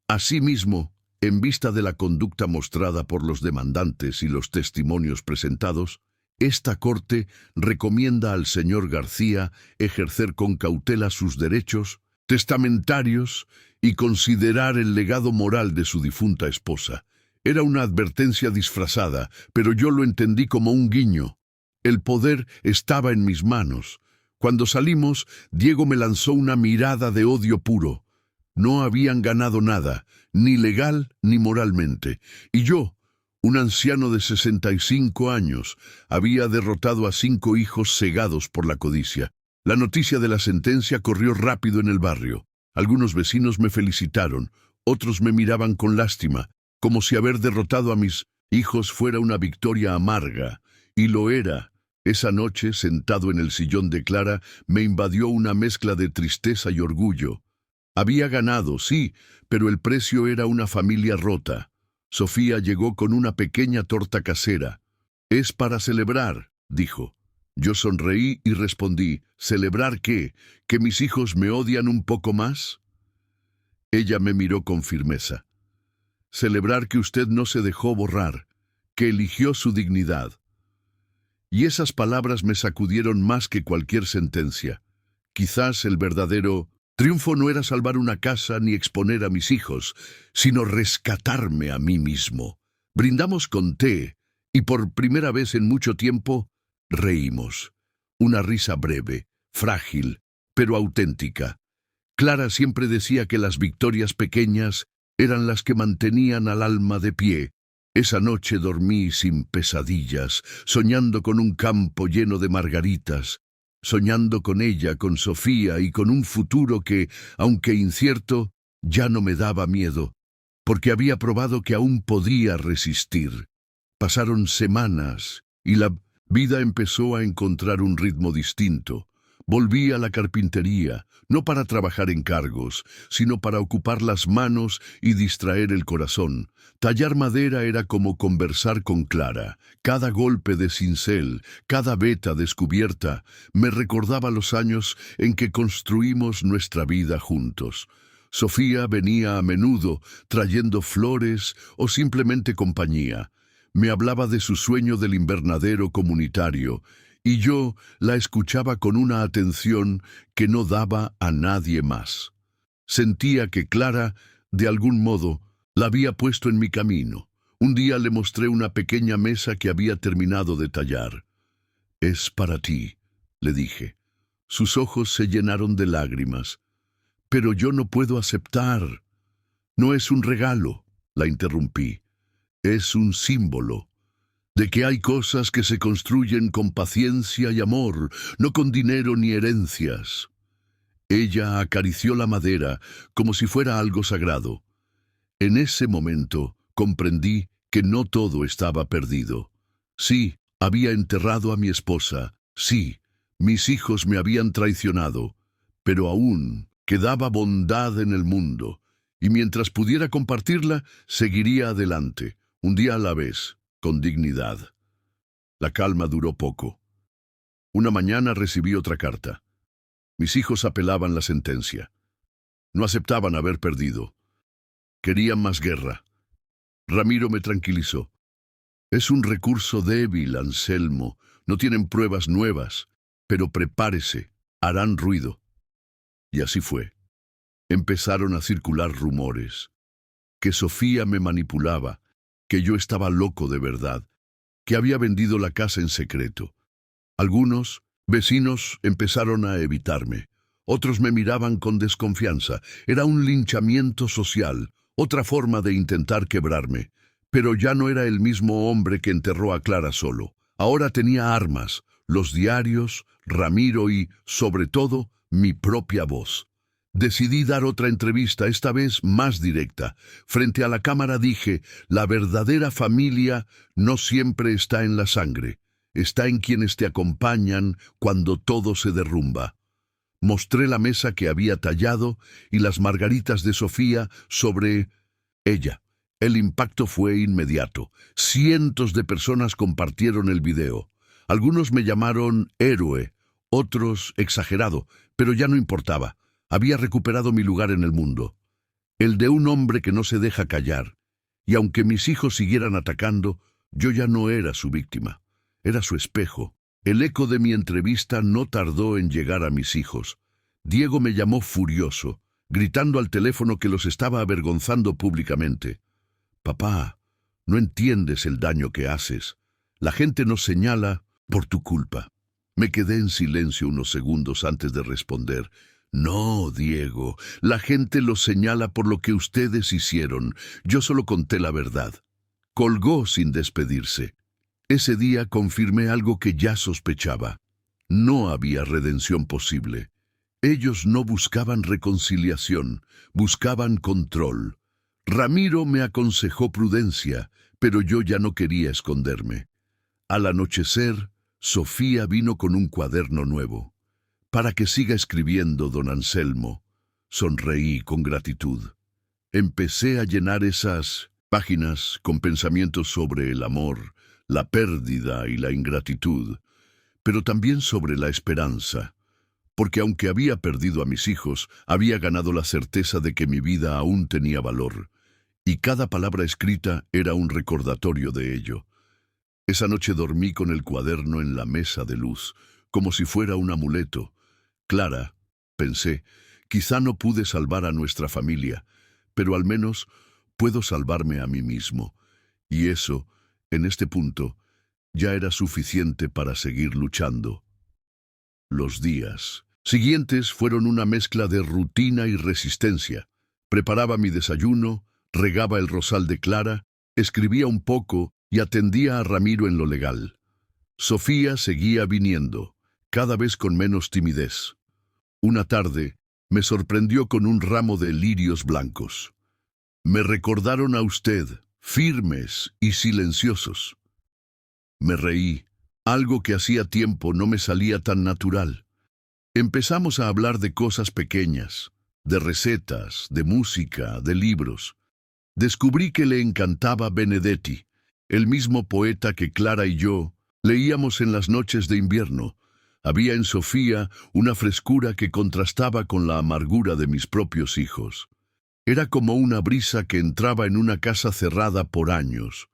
Asimismo, en vista de la conducta mostrada por los demandantes y los testimonios presentados, esta Corte recomienda al señor García ejercer con cautela sus derechos testamentarios y considerar el legado moral de su difunta esposa. Era una advertencia disfrazada, pero yo lo entendí como un guiño. El poder estaba en mis manos. Cuando salimos, Diego me lanzó una mirada de odio puro. No habían ganado nada, ni legal ni moralmente. Y yo, un anciano de 65 años, había derrotado a 5 hijos cegados por la codicia. La noticia de la sentencia corrió rápido en el barrio. Algunos vecinos me felicitaron, otros me miraban con lástima, como si haber derrotado a mis hijos fuera una victoria amarga. Y lo era. Esa noche, sentado en el sillón de Clara, me invadió una mezcla de tristeza y orgullo. Había ganado, sí, pero el precio era una familia rota. Sofía llegó con una pequeña torta casera. «Es para celebrar», dijo. Yo sonreí y respondí: «¿Celebrar qué? ¿Que mis hijos me odian un poco más?». Ella me miró con firmeza. «Celebrar que usted no se dejó borrar, que eligió su dignidad». Y esas palabras me sacudieron más que cualquier sentencia. Quizás el verdadero triunfo no era salvar una casa ni exponer a mis hijos, sino rescatarme a mí mismo. Brindamos con té, y por primera vez en mucho tiempo, reímos. Una risa breve, frágil, pero auténtica. Clara siempre decía que las victorias pequeñas eran las que mantenían al alma de pie. Esa noche dormí sin pesadillas, soñando con un campo lleno de margaritas, soñando con ella, con Sofía y con un futuro que, aunque incierto, ya no me daba miedo, porque había probado que aún podía resistir. Pasaron semanas y la vida empezó a encontrar un ritmo distinto. Volví a la carpintería, no para trabajar en cargos, sino para ocupar las manos y distraer el corazón. Tallar madera era como conversar con Clara. Cada golpe de cincel, cada veta descubierta, me recordaba los años en que construimos nuestra vida juntos. Sofía venía a menudo, trayendo flores o simplemente compañía. Me hablaba de su sueño del invernadero comunitario, y yo la escuchaba con una atención que no daba a nadie más. Sentía que Clara, de algún modo, la había puesto en mi camino. Un día le mostré una pequeña mesa que había terminado de tallar. «Es para ti», le dije. Sus ojos se llenaron de lágrimas. «Pero yo no puedo aceptar». «No es un regalo», la interrumpí. «Es un símbolo de que hay cosas que se construyen con paciencia y amor, no con dinero ni herencias». Ella acarició la madera como si fuera algo sagrado. En ese momento comprendí que no todo estaba perdido. Sí, había enterrado a mi esposa. Sí, mis hijos me habían traicionado. Pero aún quedaba bondad en el mundo. Y mientras pudiera compartirla, seguiría adelante, un día a la vez, con dignidad. La calma duró poco. Una mañana recibí otra carta. Mis hijos apelaban la sentencia. No aceptaban haber perdido. Querían más guerra. Ramiro me tranquilizó. «Es un recurso débil, Anselmo. No tienen pruebas nuevas. Pero prepárese, harán ruido». Y así fue. Empezaron a circular rumores. Que Sofía me manipulaba, que yo estaba loco de verdad, que había vendido la casa en secreto. Algunos vecinos empezaron a evitarme. Otros me miraban con desconfianza. Era un linchamiento social, otra forma de intentar quebrarme. Pero ya no era el mismo hombre que enterró a Clara solo. Ahora tenía armas, los diarios, Ramiro y, sobre todo, mi propia voz. Decidí dar otra entrevista, esta vez más directa. Frente a la cámara dije, la verdadera familia no siempre está en la sangre. Está en quienes te acompañan cuando todo se derrumba. Mostré la mesa que había tallado y las margaritas de Sofía sobre ella. El impacto fue inmediato. Cientos de personas compartieron el video. Algunos me llamaron héroe, otros exagerado, pero ya no importaba. Había recuperado mi lugar en el mundo. El de un hombre que no se deja callar. Y aunque mis hijos siguieran atacando, yo ya no era su víctima. Era su espejo. El eco de mi entrevista no tardó en llegar a mis hijos. Diego me llamó furioso, gritando al teléfono que los estaba avergonzando públicamente. «Papá, no entiendes el daño que haces. La gente nos señala por tu culpa». Me quedé en silencio unos segundos antes de responder. «No, Diego, la gente los señala por lo que ustedes hicieron. Yo solo conté la verdad». Colgó sin despedirse. Ese día confirmé algo que ya sospechaba. No había redención posible. Ellos no buscaban reconciliación, buscaban control. Ramiro me aconsejó prudencia, pero yo ya no quería esconderme. Al anochecer, Sofía vino con un cuaderno nuevo. «Para que siga escribiendo, don Anselmo». Sonreí con gratitud. Empecé a llenar esas páginas con pensamientos sobre el amor, la pérdida y la ingratitud, pero también sobre la esperanza, porque aunque había perdido a mis hijos, había ganado la certeza de que mi vida aún tenía valor, y cada palabra escrita era un recordatorio de ello. Esa noche dormí con el cuaderno en la mesa de luz, como si fuera un amuleto. Clara, pensé, quizá no pude salvar a nuestra familia, pero al menos puedo salvarme a mí mismo, y eso, en este punto, ya era suficiente para seguir luchando. Los días siguientes fueron una mezcla de rutina y resistencia. Preparaba mi desayuno, regaba el rosal de Clara, escribía un poco y atendía a Ramiro en lo legal. Sofía seguía viniendo, cada vez con menos timidez. Una tarde me sorprendió con un ramo de lirios blancos. «Me recordaron a usted, firmes y silenciosos». Me reí, algo que hacía tiempo no me salía tan natural. Empezamos a hablar de cosas pequeñas, de recetas, de música, de libros. Descubrí que le encantaba Benedetti, el mismo poeta que Clara y yo leíamos en las noches de invierno. Había en Sofía una frescura que contrastaba con la amargura de mis propios hijos. Era como una brisa que entraba en una casa cerrada por años,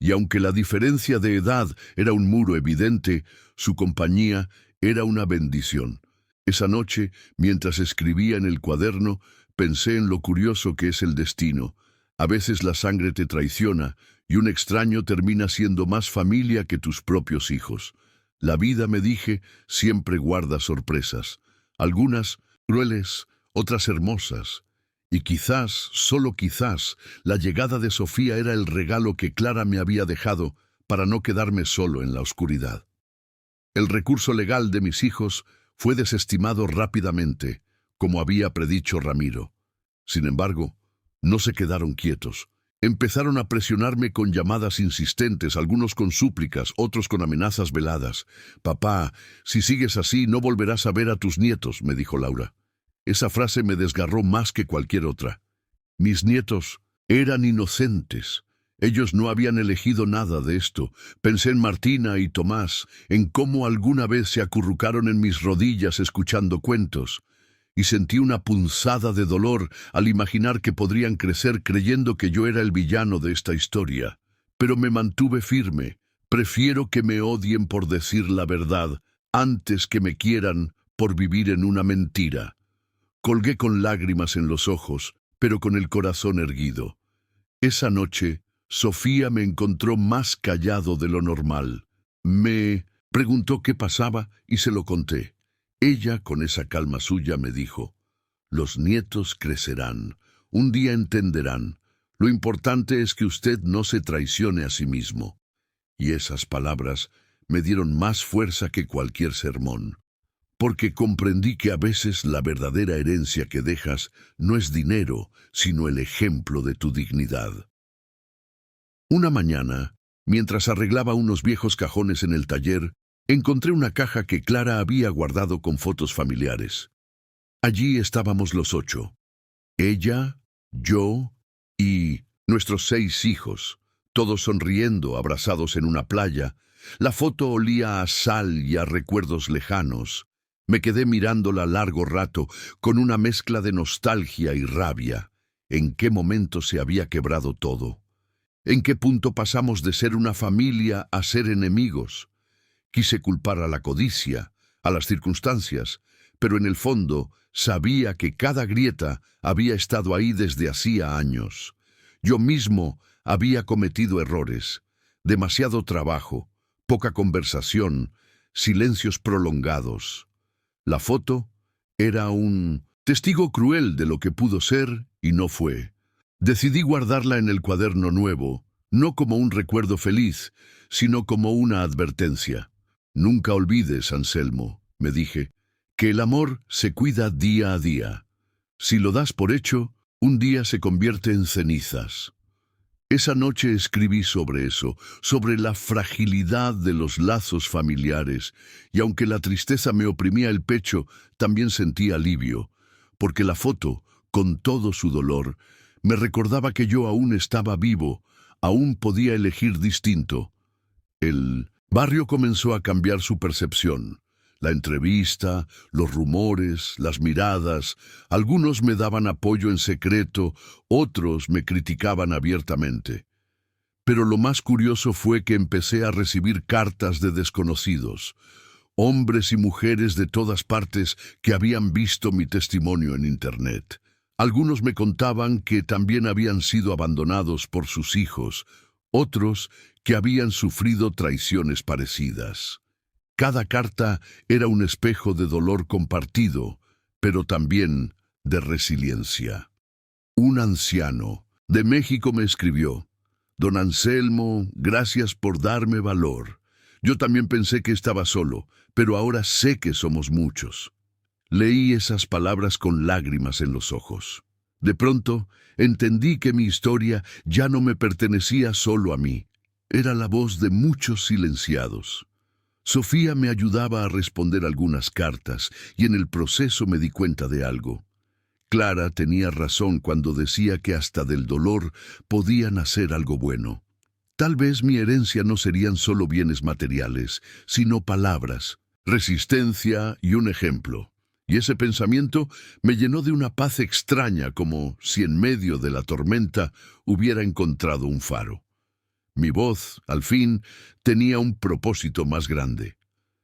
y aunque la diferencia de edad era un muro evidente, su compañía era una bendición. Esa noche, mientras escribía en el cuaderno, pensé en lo curioso que es el destino. A veces la sangre te traiciona y un extraño termina siendo más familia que tus propios hijos. La vida, me dije, siempre guarda sorpresas. Algunas crueles, otras hermosas. Y quizás, solo quizás, la llegada de Sofía era el regalo que Clara me había dejado para no quedarme solo en la oscuridad. El recurso legal de mis hijos fue desestimado rápidamente, como había predicho Ramiro. Sin embargo, no se quedaron quietos. Empezaron a presionarme con llamadas insistentes, algunos con súplicas, otros con amenazas veladas. «Papá, si sigues así, no volverás a ver a tus nietos», me dijo Laura. Esa frase me desgarró más que cualquier otra. Mis nietos eran inocentes. Ellos no habían elegido nada de esto. Pensé en Martina y Tomás, en cómo alguna vez se acurrucaron en mis rodillas escuchando cuentos, y sentí una punzada de dolor al imaginar que podrían crecer creyendo que yo era el villano de esta historia. Pero me mantuve firme. Prefiero que me odien por decir la verdad antes que me quieran por vivir en una mentira. Colgué con lágrimas en los ojos, pero con el corazón erguido. Esa noche, Sofía me encontró más callado de lo normal. Me preguntó qué pasaba y se lo conté. Ella, con esa calma suya, me dijo: «Los nietos crecerán. Un día entenderán. Lo importante es que usted no se traicione a sí mismo». Y esas palabras me dieron más fuerza que cualquier sermón. Porque comprendí que a veces la verdadera herencia que dejas no es dinero, sino el ejemplo de tu dignidad. Una mañana, mientras arreglaba unos viejos cajones en el taller, encontré una caja que Clara había guardado con fotos familiares. Allí estábamos los 8. Ella, yo y nuestros 6 hijos, todos sonriendo, abrazados en una playa. La foto olía a sal y a recuerdos lejanos. Me quedé mirándola largo rato, con una mezcla de nostalgia y rabia. ¿En qué momento se había quebrado todo? ¿En qué punto pasamos de ser una familia a ser enemigos? Quise culpar a la codicia, a las circunstancias, pero en el fondo sabía que cada grieta había estado ahí desde hacía años. Yo mismo había cometido errores, demasiado trabajo, poca conversación, silencios prolongados. La foto era un testigo cruel de lo que pudo ser y no fue. Decidí guardarla en el cuaderno nuevo, no como un recuerdo feliz, sino como una advertencia. «Nunca olvides, Anselmo», me dije, «que el amor se cuida día a día. Si lo das por hecho, un día se convierte en cenizas». Esa noche escribí sobre eso, sobre la fragilidad de los lazos familiares, y aunque la tristeza me oprimía el pecho, también sentí alivio, porque la foto, con todo su dolor, me recordaba que yo aún estaba vivo, aún podía elegir distinto. El barrio comenzó a cambiar su percepción. La entrevista, los rumores, las miradas, algunos me daban apoyo en secreto, otros me criticaban abiertamente. Pero lo más curioso fue que empecé a recibir cartas de desconocidos, hombres y mujeres de todas partes que habían visto mi testimonio en Internet. Algunos me contaban que también habían sido abandonados por sus hijos, otros que habían sufrido traiciones parecidas. Cada carta era un espejo de dolor compartido, pero también de resiliencia. Un anciano de México me escribió: «Don Anselmo, gracias por darme valor. Yo también pensé que estaba solo, pero ahora sé que somos muchos». Leí esas palabras con lágrimas en los ojos. De pronto, entendí que mi historia ya no me pertenecía solo a mí. Era la voz de muchos silenciados. Sofía me ayudaba a responder algunas cartas y en el proceso me di cuenta de algo. Clara tenía razón cuando decía que hasta del dolor podía nacer algo bueno. Tal vez mi herencia no serían solo bienes materiales, sino palabras, resistencia y un ejemplo. Y ese pensamiento me llenó de una paz extraña, como si en medio de la tormenta hubiera encontrado un faro. Mi voz, al fin, tenía un propósito más grande.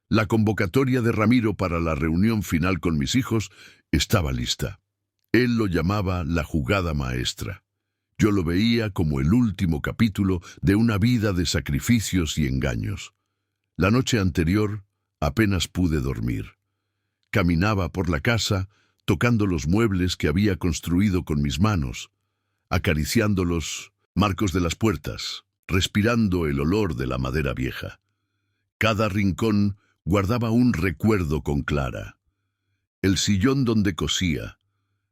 La convocatoria de Ramiro para la reunión final con mis hijos estaba lista. Él lo llamaba la jugada maestra. Yo lo veía como el último capítulo de una vida de sacrificios y engaños. La noche anterior apenas pude dormir. Caminaba por la casa, tocando los muebles que había construido con mis manos, acariciando los marcos de las puertas, respirando el olor de la madera vieja. Cada rincón guardaba un recuerdo con Clara. El sillón donde cosía,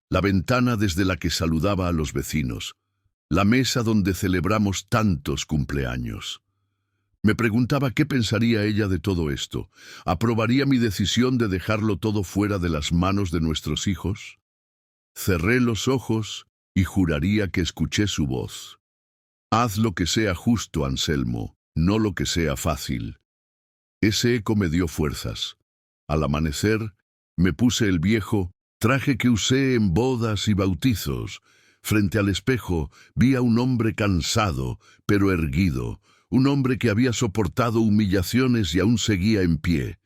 la ventana desde la que saludaba a los vecinos, la mesa donde celebramos tantos cumpleaños. Me preguntaba qué pensaría ella de todo esto. ¿Aprobaría mi decisión de dejarlo todo fuera de las manos de nuestros hijos? Cerré los ojos y juraría que escuché su voz. Haz lo que sea justo, Anselmo, no lo que sea fácil. Ese eco me dio fuerzas. Al amanecer, me puse el viejo traje que usé en bodas y bautizos. Frente al espejo vi a un hombre cansado, pero erguido, un hombre que había soportado humillaciones y aún seguía en pie.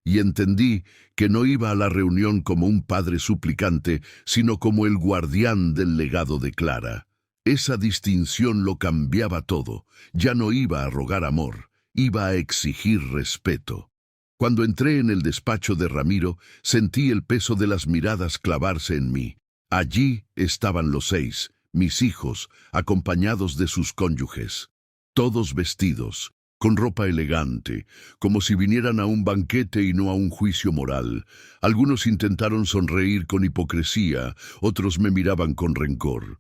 Y entendí que no iba a la reunión como un padre suplicante, sino como el guardián del legado de Clara. Esa distinción lo cambiaba todo. Ya no iba a rogar amor, iba a exigir respeto. Cuando entré en el despacho de Ramiro, sentí el peso de las miradas clavarse en mí. Allí estaban los 6, mis hijos, acompañados de sus cónyuges. Todos vestidos, con ropa elegante, como si vinieran a un banquete y no a un juicio moral. Algunos intentaron sonreír con hipocresía, otros me miraban con rencor.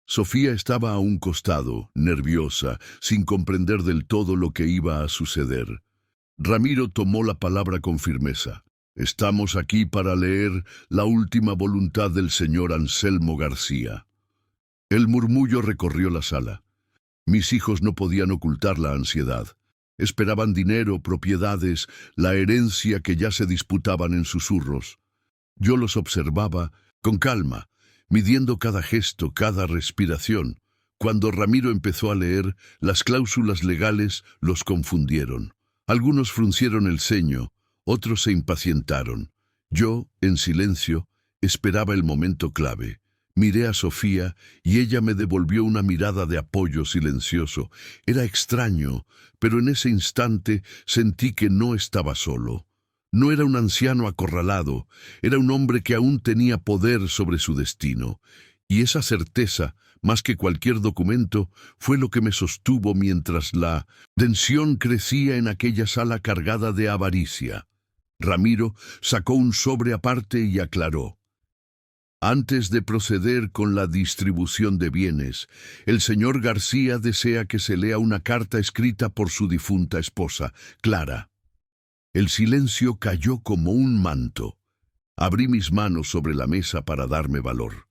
Sofía estaba a un costado, nerviosa, sin comprender del todo lo que iba a suceder. Ramiro tomó la palabra con firmeza. Estamos aquí para leer la última voluntad del señor Anselmo García. El murmullo recorrió la sala. Mis hijos no podían ocultar la ansiedad. Esperaban dinero, propiedades, la herencia que ya se disputaban en susurros. Yo los observaba con calma, midiendo cada gesto, cada respiración. Cuando Ramiro empezó a leer, las cláusulas legales los confundieron. Algunos fruncieron el ceño, otros se impacientaron. Yo, en silencio, esperaba el momento clave. Miré a Sofía y ella me devolvió una mirada de apoyo silencioso. Era extraño, pero en ese instante sentí que no estaba solo. No era un anciano acorralado, era un hombre que aún tenía poder sobre su destino. Y esa certeza, más que cualquier documento, fue lo que me sostuvo mientras la tensión crecía en aquella sala cargada de avaricia. Ramiro sacó un sobre aparte y aclaró. Antes de proceder con la distribución de bienes, el señor García desea que se lea una carta escrita por su difunta esposa, Clara. El silencio cayó como un manto. Abrí mis manos sobre la mesa para darme valor.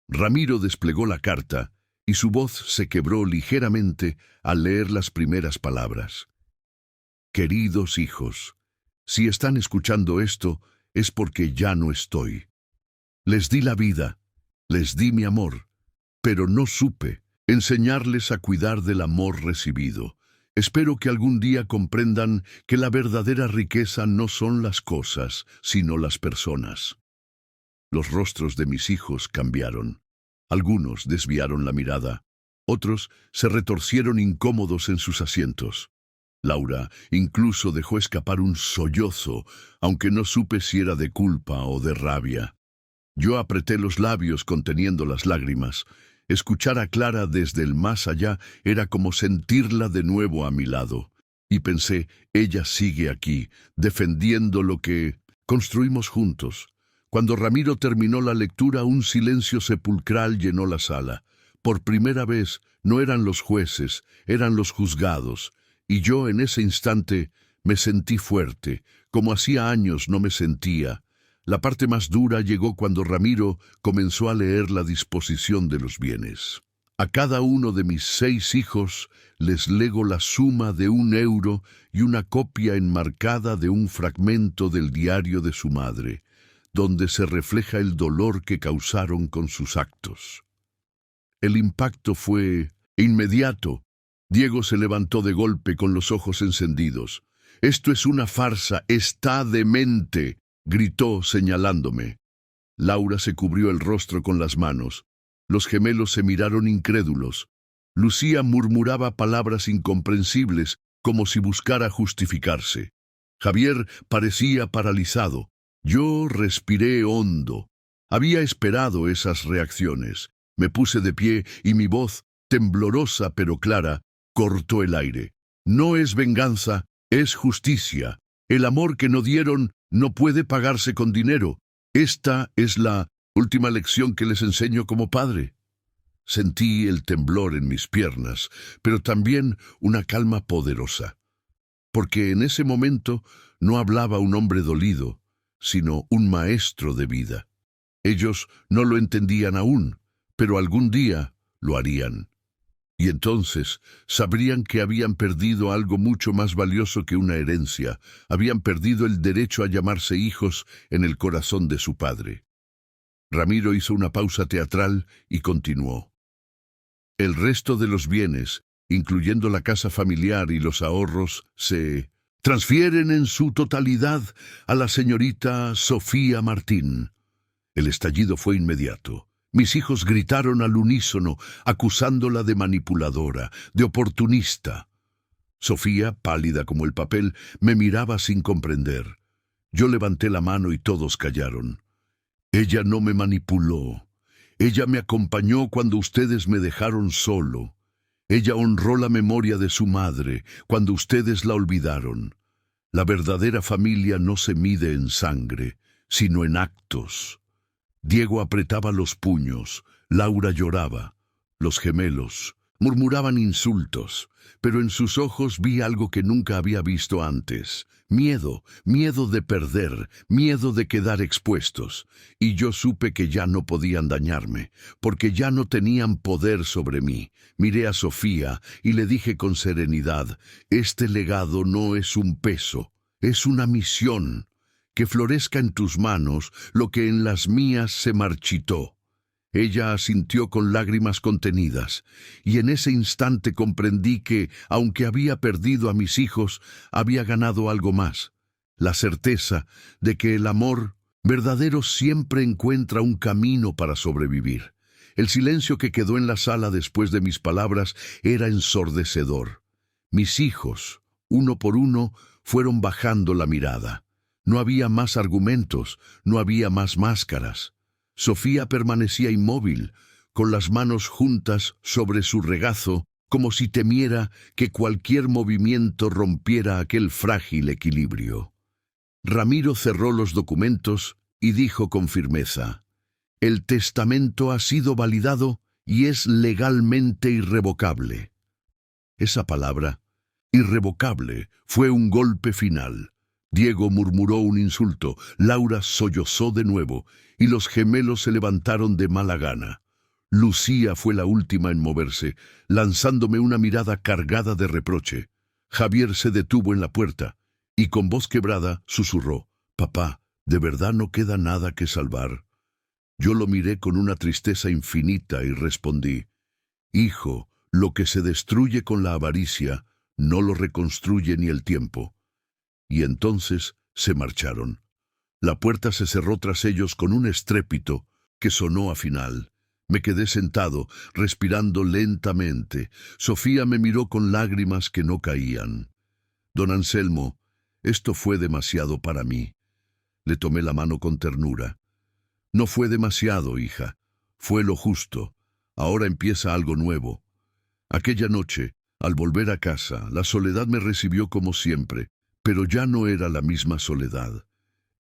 Ramiro desplegó la carta y su voz se quebró ligeramente al leer las primeras palabras. Queridos hijos, si están escuchando esto es porque ya no estoy. Les di la vida, les di mi amor, pero no supe enseñarles a cuidar del amor recibido. Espero que algún día comprendan que la verdadera riqueza no son las cosas, sino las personas. Los rostros de mis hijos cambiaron. Algunos desviaron la mirada, otros se retorcieron incómodos en sus asientos. Laura incluso dejó escapar un sollozo, aunque no supe si era de culpa o de rabia. Yo apreté los labios conteniendo las lágrimas. Escuchar a Clara desde el más allá era como sentirla de nuevo a mi lado. Y pensé, ella sigue aquí, defendiendo lo que construimos juntos. Cuando Ramiro terminó la lectura, un silencio sepulcral llenó la sala. Por primera vez, no eran los jueces, eran los juzgados. Y yo en ese instante me sentí fuerte, como hacía años no me sentía. La parte más dura llegó cuando Ramiro comenzó a leer la disposición de los bienes. A cada uno de mis 6 hijos les lego la suma de 1 euro y una copia enmarcada de un fragmento del diario de su madre, donde se refleja el dolor que causaron con sus actos. El impacto fue inmediato. Diego se levantó de golpe con los ojos encendidos. «Esto es una farsa, está demente», gritó señalándome. Laura se cubrió el rostro con las manos. Los gemelos se miraron incrédulos. Lucía murmuraba palabras incomprensibles, como si buscara justificarse. Javier parecía paralizado. Yo respiré hondo. Había esperado esas reacciones. Me puse de pie y mi voz, temblorosa pero clara, cortó el aire. «No es venganza, es justicia. El amor que no dieron no puede pagarse con dinero. Esta es la última lección que les enseño como padre». Sentí el temblor en mis piernas, pero también una calma poderosa. Porque en ese momento no hablaba un hombre dolido, sino un maestro de vida. Ellos no lo entendían aún, pero algún día lo harían. Y entonces sabrían que habían perdido algo mucho más valioso que una herencia. Habían perdido el derecho a llamarse hijos en el corazón de su padre. Ramiro hizo una pausa teatral y continuó. «El resto de los bienes, incluyendo la casa familiar y los ahorros, se transfieren en su totalidad a la señorita Sofía Martín». El estallido fue inmediato. Mis hijos gritaron al unísono, acusándola de manipuladora, de oportunista. Sofía, pálida como el papel, me miraba sin comprender. Yo levanté la mano y todos callaron. «Ella no me manipuló. Ella me acompañó cuando ustedes me dejaron solo. Ella honró la memoria de su madre cuando ustedes la olvidaron. La verdadera familia no se mide en sangre, sino en actos». Diego apretaba los puños, Laura lloraba. Los gemelos murmuraban insultos, pero en sus ojos vi algo que nunca había visto antes. Miedo, miedo de perder, miedo de quedar expuestos. Y yo supe que ya no podían dañarme, porque ya no tenían poder sobre mí. Miré a Sofía y le dije con serenidad: «Este legado no es un peso, es una misión. Que florezca en tus manos lo que en las mías se marchitó». Ella asintió con lágrimas contenidas, y en ese instante comprendí que, aunque había perdido a mis hijos, había ganado algo más: la certeza de que el amor verdadero siempre encuentra un camino para sobrevivir. El silencio que quedó en la sala después de mis palabras era ensordecedor. Mis hijos, uno por uno, fueron bajando la mirada. No había más argumentos, no había más máscaras. Sofía permanecía inmóvil, con las manos juntas sobre su regazo, como si temiera que cualquier movimiento rompiera aquel frágil equilibrio. Ramiro cerró los documentos y dijo con firmeza: «El testamento ha sido validado y es legalmente irrevocable». Esa palabra, irrevocable, fue un golpe final. Diego murmuró un insulto, Laura sollozó de nuevo, y los gemelos se levantaron de mala gana. Lucía fue la última en moverse, lanzándome una mirada cargada de reproche. Javier se detuvo en la puerta, y con voz quebrada susurró: «Papá, ¿de verdad no queda nada que salvar?». Yo lo miré con una tristeza infinita y respondí: «Hijo, lo que se destruye con la avaricia, no lo reconstruye ni el tiempo». Y entonces se marcharon. La puerta se cerró tras ellos con un estrépito que sonó a final. Me quedé sentado, respirando lentamente. Sofía me miró con lágrimas que no caían. «Don Anselmo, esto fue demasiado para mí». Le tomé la mano con ternura. «No fue demasiado, hija. Fue lo justo. Ahora empieza algo nuevo». Aquella noche, al volver a casa, la soledad me recibió como siempre. Pero ya no era la misma soledad.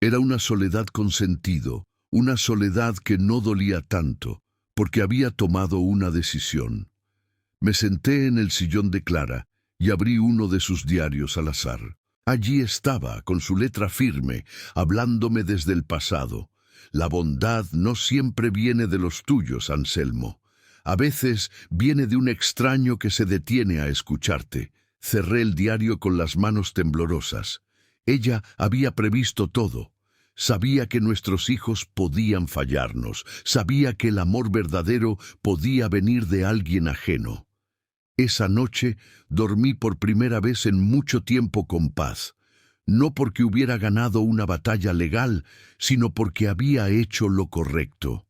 Era una soledad con sentido, una soledad que no dolía tanto, porque había tomado una decisión. Me senté en el sillón de Clara y abrí uno de sus diarios al azar. Allí estaba, con su letra firme, hablándome desde el pasado. «La bondad no siempre viene de los tuyos, Anselmo. A veces viene de un extraño que se detiene a escucharte». Cerré el diario con las manos temblorosas. Ella había previsto todo. Sabía que nuestros hijos podían fallarnos. Sabía que el amor verdadero podía venir de alguien ajeno. Esa noche dormí por primera vez en mucho tiempo con paz, no porque hubiera ganado una batalla legal, sino porque había hecho lo correcto.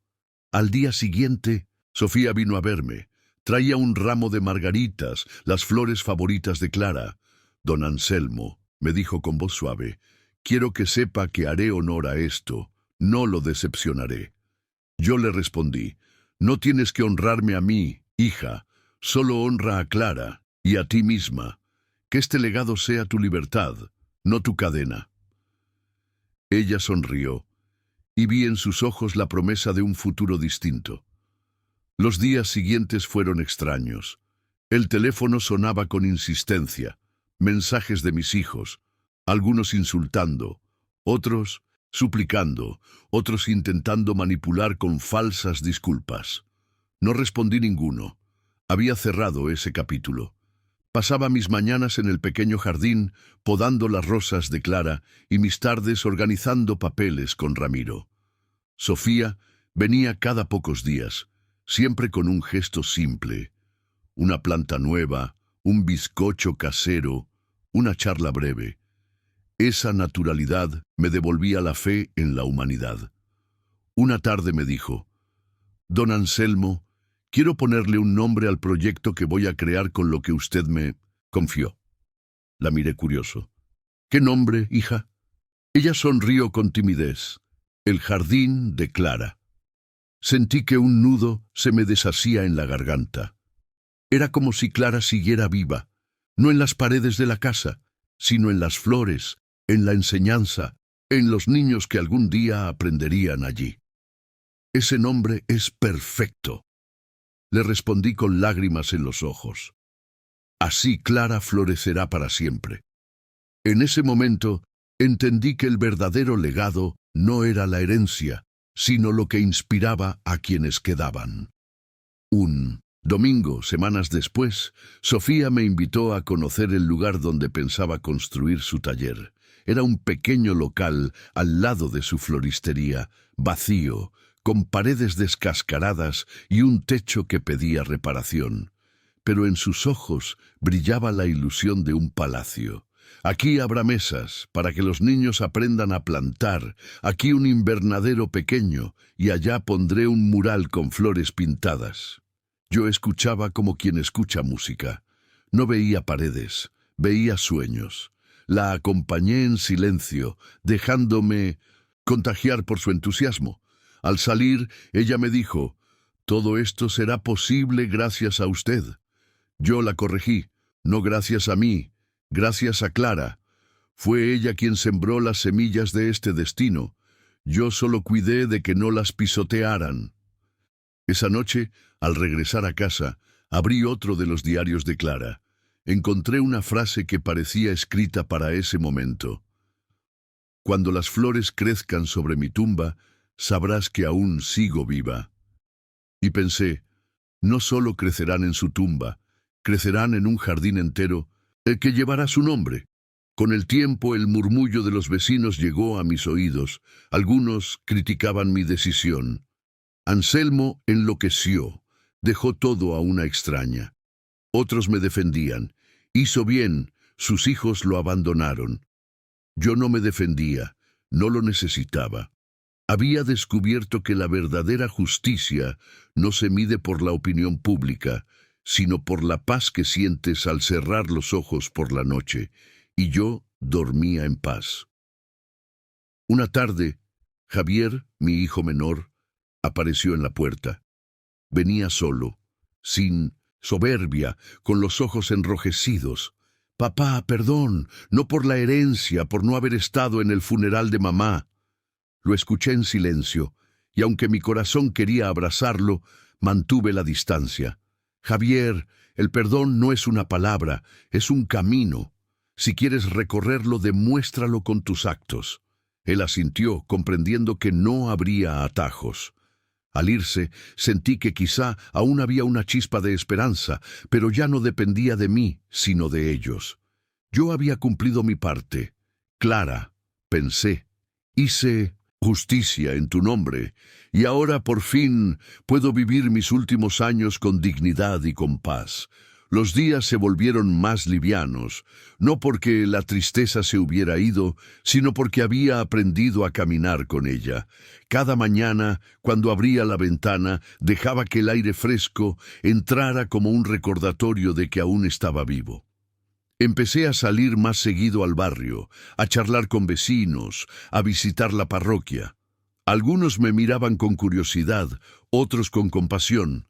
Al día siguiente, Sofía vino a verme. Traía un ramo de margaritas, las flores favoritas de Clara. Don Anselmo, me dijo con voz suave, quiero que sepa que haré honor a esto, no lo decepcionaré. Yo le respondí, no tienes que honrarme a mí, hija, solo honra a Clara y a ti misma. Que este legado sea tu libertad, no tu cadena. Ella sonrió, y vi en sus ojos la promesa de un futuro distinto. Los días siguientes fueron extraños. El teléfono sonaba con insistencia, mensajes de mis hijos, algunos insultando, otros suplicando, otros intentando manipular con falsas disculpas. No respondí ninguno. Había cerrado ese capítulo. Pasaba mis mañanas en el pequeño jardín, podando las rosas de Clara, y mis tardes organizando papeles con Ramiro. Sofía venía cada pocos días, siempre con un gesto simple, una planta nueva, un bizcocho casero, una charla breve. Esa naturalidad me devolvía la fe en la humanidad. Una tarde me dijo, «Don Anselmo, quiero ponerle un nombre al proyecto que voy a crear con lo que usted me confió». La miré curioso. «¿Qué nombre, hija?» Ella sonrió con timidez. «El jardín de Clara». Sentí que un nudo se me deshacía en la garganta. Era como si Clara siguiera viva, no en las paredes de la casa, sino en las flores, en la enseñanza, en los niños que algún día aprenderían allí. «Ese nombre es perfecto», le respondí con lágrimas en los ojos. «Así Clara florecerá para siempre». En ese momento entendí que el verdadero legado no era la herencia, sino lo que inspiraba a quienes quedaban. Un domingo, semanas después, Sofía me invitó a conocer el lugar donde pensaba construir su taller. Era un pequeño local al lado de su floristería, vacío, con paredes descascaradas y un techo que pedía reparación. Pero en sus ojos brillaba la ilusión de un palacio. «Aquí habrá mesas para que los niños aprendan a plantar, aquí un invernadero pequeño y allá pondré un mural con flores pintadas». Yo escuchaba como quien escucha música. No veía paredes, veía sueños. La acompañé en silencio, dejándome contagiar por su entusiasmo. Al salir, ella me dijo, «Todo esto será posible gracias a usted». Yo la corregí, «No gracias a mí, gracias a Clara. Fue ella quien sembró las semillas de este destino. Yo solo cuidé de que no las pisotearan». Esa noche, al regresar a casa, abrí otro de los diarios de Clara. Encontré una frase que parecía escrita para ese momento. «Cuando las flores crezcan sobre mi tumba, sabrás que aún sigo viva». Y pensé, no solo crecerán en su tumba, crecerán en un jardín entero, el que llevará su nombre. Con el tiempo el murmullo de los vecinos llegó a mis oídos. Algunos criticaban mi decisión. Anselmo enloqueció, dejó todo a una extraña. Otros me defendían. Hizo bien, sus hijos lo abandonaron. Yo no me defendía, no lo necesitaba. Había descubierto que la verdadera justicia no se mide por la opinión pública, sino por la paz que sientes al cerrar los ojos por la noche, y yo dormía en paz. Una tarde, Javier, mi hijo menor, apareció en la puerta. Venía solo, sin soberbia, con los ojos enrojecidos. «Papá, perdón, no por la herencia, por no haber estado en el funeral de mamá». Lo escuché en silencio, y aunque mi corazón quería abrazarlo, mantuve la distancia. «Javier, el perdón no es una palabra, es un camino. Si quieres recorrerlo, demuéstralo con tus actos». Él asintió, comprendiendo que no habría atajos. Al irse, sentí que quizá aún había una chispa de esperanza, pero ya no dependía de mí, sino de ellos. Yo había cumplido mi parte. «Clara», pensé, «hice justicia en tu nombre, y ahora por fin puedo vivir mis últimos años con dignidad y con paz. Los días se volvieron más livianos, no porque la tristeza se hubiera ido, sino porque había aprendido a caminar con ella. Cada mañana, cuando abría la ventana, dejaba que el aire fresco entrara como un recordatorio de que aún estaba vivo. Empecé a salir más seguido al barrio, a charlar con vecinos, a visitar la parroquia. Algunos me miraban con curiosidad, otros con compasión,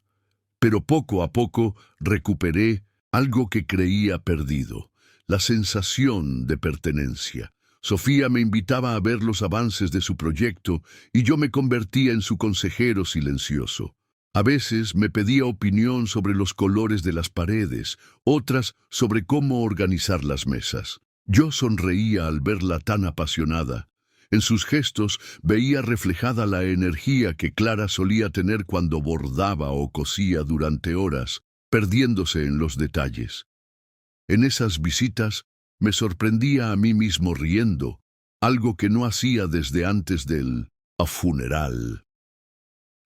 pero poco a poco recuperé algo que creía perdido, la sensación de pertenencia. Sofía me invitaba a ver los avances de su proyecto y yo me convertía en su consejero silencioso. A veces me pedía opinión sobre los colores de las paredes, otras sobre cómo organizar las mesas. Yo sonreía al verla tan apasionada. En sus gestos veía reflejada la energía que Clara solía tener cuando bordaba o cosía durante horas, perdiéndose en los detalles. En esas visitas me sorprendía a mí mismo riendo, algo que no hacía desde antes del funeral.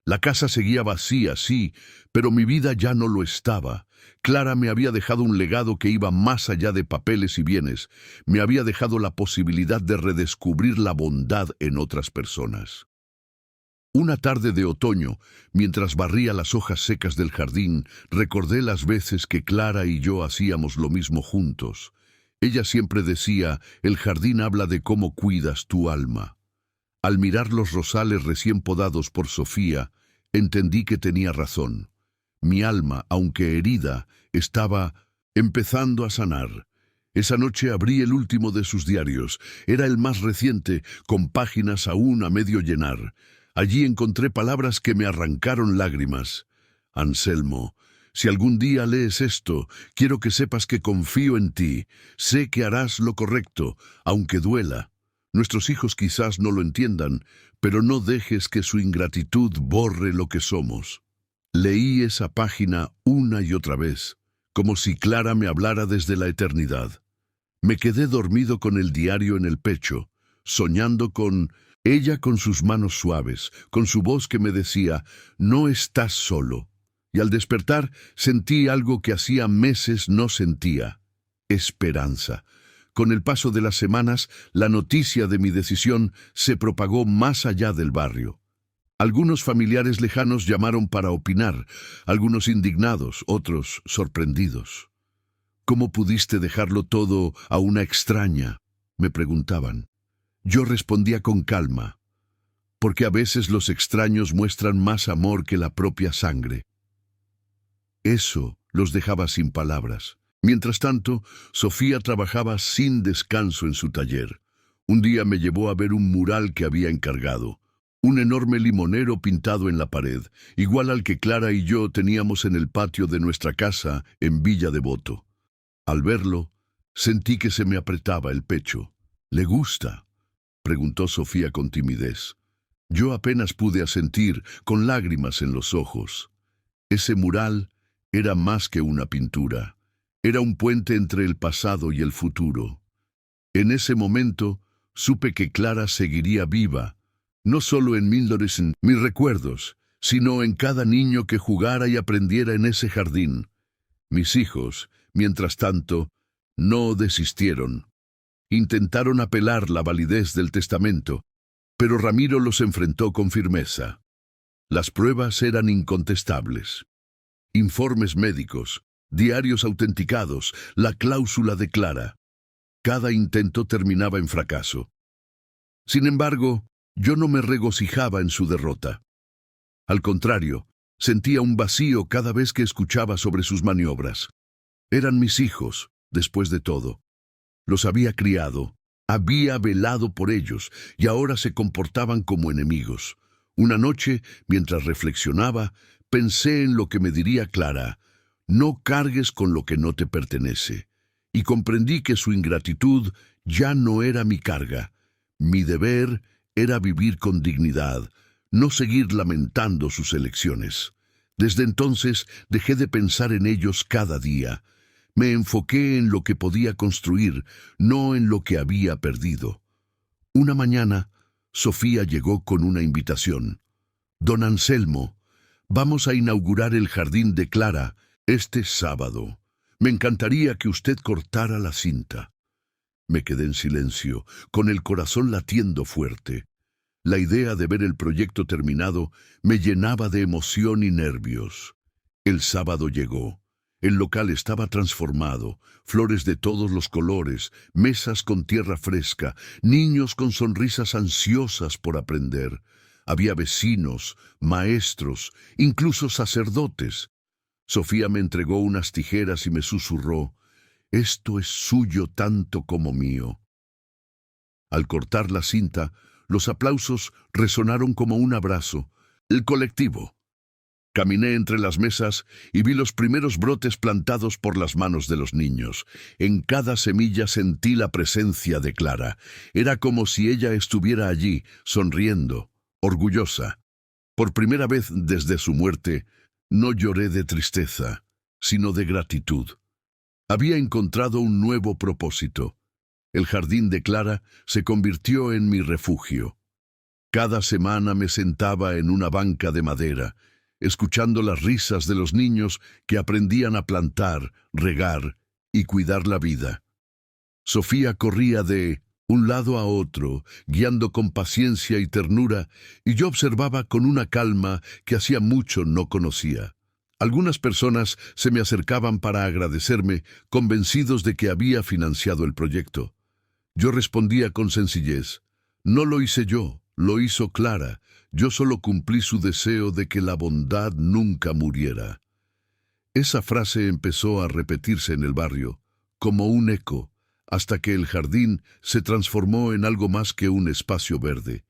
La casa seguía vacía, sí, pero mi vida ya no lo estaba. Clara me había dejado un legado que iba más allá de papeles y bienes. Me había dejado la posibilidad de redescubrir la bondad en otras personas. Una tarde de otoño, mientras barría las hojas secas del jardín, recordé las veces que Clara y yo hacíamos lo mismo juntos. Ella siempre decía, el jardín habla de cómo cuidas tu alma. Al mirar los rosales recién podados por Sofía, entendí que tenía razón. Mi alma, aunque herida, estaba empezando a sanar. Esa noche abrí el último de sus diarios. Era el más reciente, con páginas aún a medio llenar. Allí encontré palabras que me arrancaron lágrimas. Anselmo, si algún día lees esto, quiero que sepas que confío en ti. Sé que harás lo correcto, aunque duela. Nuestros hijos quizás no lo entiendan, pero no dejes que su ingratitud borre lo que somos. Leí esa página una y otra vez, como si Clara me hablara desde la eternidad. Me quedé dormido con el diario en el pecho, soñando con ella con sus manos suaves, con su voz que me decía, no estás solo. Y al despertar sentí algo que hacía meses no sentía, esperanza. Con el paso de las semanas, la noticia de mi decisión se propagó más allá del barrio. Algunos familiares lejanos llamaron para opinar, algunos indignados, otros sorprendidos. ¿Cómo pudiste dejarlo todo a una extraña?, me preguntaban. Yo respondía con calma, porque a veces los extraños muestran más amor que la propia sangre. Eso los dejaba sin palabras. Mientras tanto, Sofía trabajaba sin descanso en su taller. Un día me llevó a ver un mural que había encargado, un enorme limonero pintado en la pared, igual al que Clara y yo teníamos en el patio de nuestra casa en Villa Devoto. Al verlo, sentí que se me apretaba el pecho. ¿Le gusta?, preguntó Sofía con timidez. Yo apenas pude asentir, con lágrimas en los ojos. Ese mural era más que una pintura. Era un puente entre el pasado y el futuro. En ese momento, supe que Clara seguiría viva, no solo en mis recuerdos, sino en cada niño que jugara y aprendiera en ese jardín. Mis hijos, mientras tanto, no desistieron. Intentaron apelar la validez del testamento, pero Ramiro los enfrentó con firmeza. Las pruebas eran incontestables. Informes médicos, diarios autenticados, la cláusula de Clara. Cada intento terminaba en fracaso. Sin embargo, yo no me regocijaba en su derrota. Al contrario, sentía un vacío cada vez que escuchaba sobre sus maniobras. Eran mis hijos, después de todo. Los había criado, había velado por ellos, y ahora se comportaban como enemigos. Una noche, mientras reflexionaba, pensé en lo que me diría Clara: no cargues con lo que no te pertenece. Y comprendí que su ingratitud ya no era mi carga. Mi deber era vivir con dignidad, no seguir lamentando sus elecciones. Desde entonces dejé de pensar en ellos cada día. Me enfoqué en lo que podía construir, no en lo que había perdido. Una mañana, Sofía llegó con una invitación. Don Anselmo, vamos a inaugurar el jardín de Clara este sábado. Me encantaría que usted cortara la cinta. Me quedé en silencio, con el corazón latiendo fuerte. La idea de ver el proyecto terminado me llenaba de emoción y nervios. El sábado llegó. El local estaba transformado, flores de todos los colores, mesas con tierra fresca, niños con sonrisas ansiosas por aprender. Había vecinos, maestros, incluso sacerdotes. Sofía me entregó unas tijeras y me susurró: «Esto es suyo tanto como mío». Al cortar la cinta, los aplausos resonaron como un abrazo. El colectivo. Caminé entre las mesas y vi los primeros brotes plantados por las manos de los niños. En cada semilla sentí la presencia de Clara. Era como si ella estuviera allí, sonriendo, orgullosa. Por primera vez desde su muerte, no lloré de tristeza, sino de gratitud. Había encontrado un nuevo propósito. El jardín de Clara se convirtió en mi refugio. Cada semana me sentaba en una banca de madera, escuchando las risas de los niños que aprendían a plantar, regar y cuidar la vida. Sofía corría de un lado a otro, guiando con paciencia y ternura, y yo observaba con una calma que hacía mucho no conocía. Algunas personas se me acercaban para agradecerme, convencidos de que había financiado el proyecto. Yo respondía con sencillez: «No lo hice yo, lo hizo Clara. Yo solo cumplí su deseo de que la bondad nunca muriera». Esa frase empezó a repetirse en el barrio, como un eco, hasta que el jardín se transformó en algo más que un espacio verde.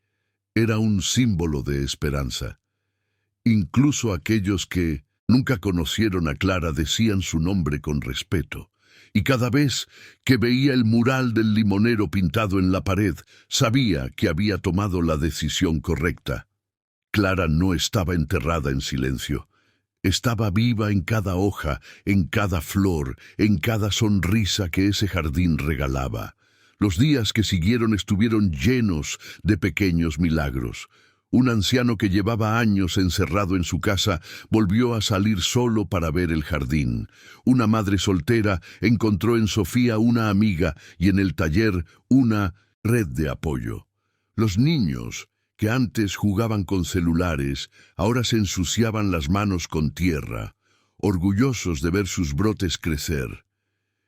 Era un símbolo de esperanza. Incluso aquellos que nunca conocieron a Clara decían su nombre con respeto. Y cada vez que veía el mural del limonero pintado en la pared, sabía que había tomado la decisión correcta. Clara no estaba enterrada en silencio. Estaba viva en cada hoja, en cada flor, en cada sonrisa que ese jardín regalaba. Los días que siguieron estuvieron llenos de pequeños milagros. Un anciano que llevaba años encerrado en su casa volvió a salir solo para ver el jardín. Una madre soltera encontró en Sofía una amiga y en el taller una red de apoyo. Los niños, que antes jugaban con celulares, ahora se ensuciaban las manos con tierra, orgullosos de ver sus brotes crecer.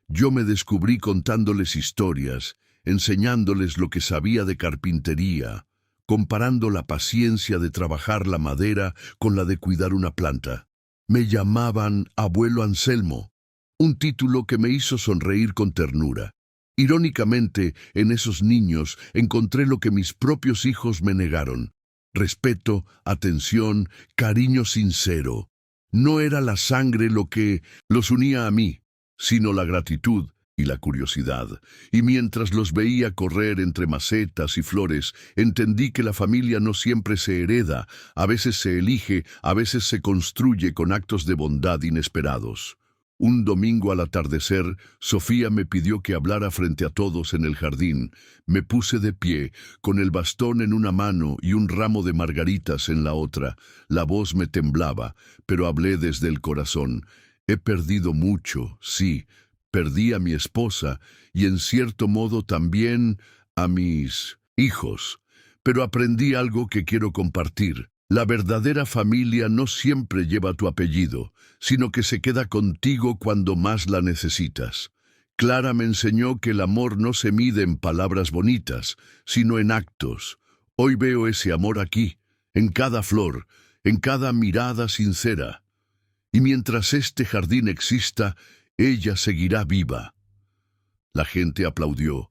Yo me descubrí contándoles historias, enseñándoles lo que sabía de carpintería, comparando la paciencia de trabajar la madera con la de cuidar una planta. Me llamaban Abuelo Anselmo, un título que me hizo sonreír con ternura. Irónicamente, en esos niños encontré lo que mis propios hijos me negaron: respeto, atención, cariño sincero. No era la sangre lo que los unía a mí, sino la gratitud y la curiosidad. Y mientras los veía correr entre macetas y flores, entendí que la familia no siempre se hereda, a veces se elige, a veces se construye con actos de bondad inesperados. Un domingo al atardecer, Sofía me pidió que hablara frente a todos en el jardín. Me puse de pie, con el bastón en una mano y un ramo de margaritas en la otra. La voz me temblaba, pero hablé desde el corazón. He perdido mucho, sí. Perdí a mi esposa y en cierto modo también a mis hijos. Pero aprendí algo que quiero compartir. La verdadera familia no siempre lleva tu apellido, sino que se queda contigo cuando más la necesitas. Clara me enseñó que el amor no se mide en palabras bonitas, sino en actos. Hoy veo ese amor aquí, en cada flor, en cada mirada sincera. Y mientras este jardín exista, ella seguirá viva. La gente aplaudió,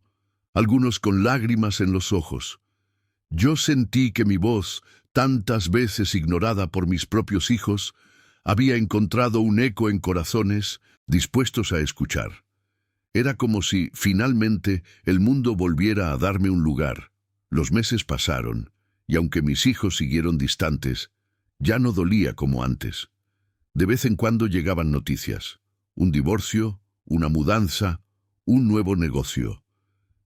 algunos con lágrimas en los ojos. Yo sentí que mi voz, tantas veces ignorada por mis propios hijos, había encontrado un eco en corazones dispuestos a escuchar. Era como si, finalmente, el mundo volviera a darme un lugar. Los meses pasaron, y aunque mis hijos siguieron distantes, ya no dolía como antes. De vez en cuando llegaban noticias: un divorcio, una mudanza, un nuevo negocio.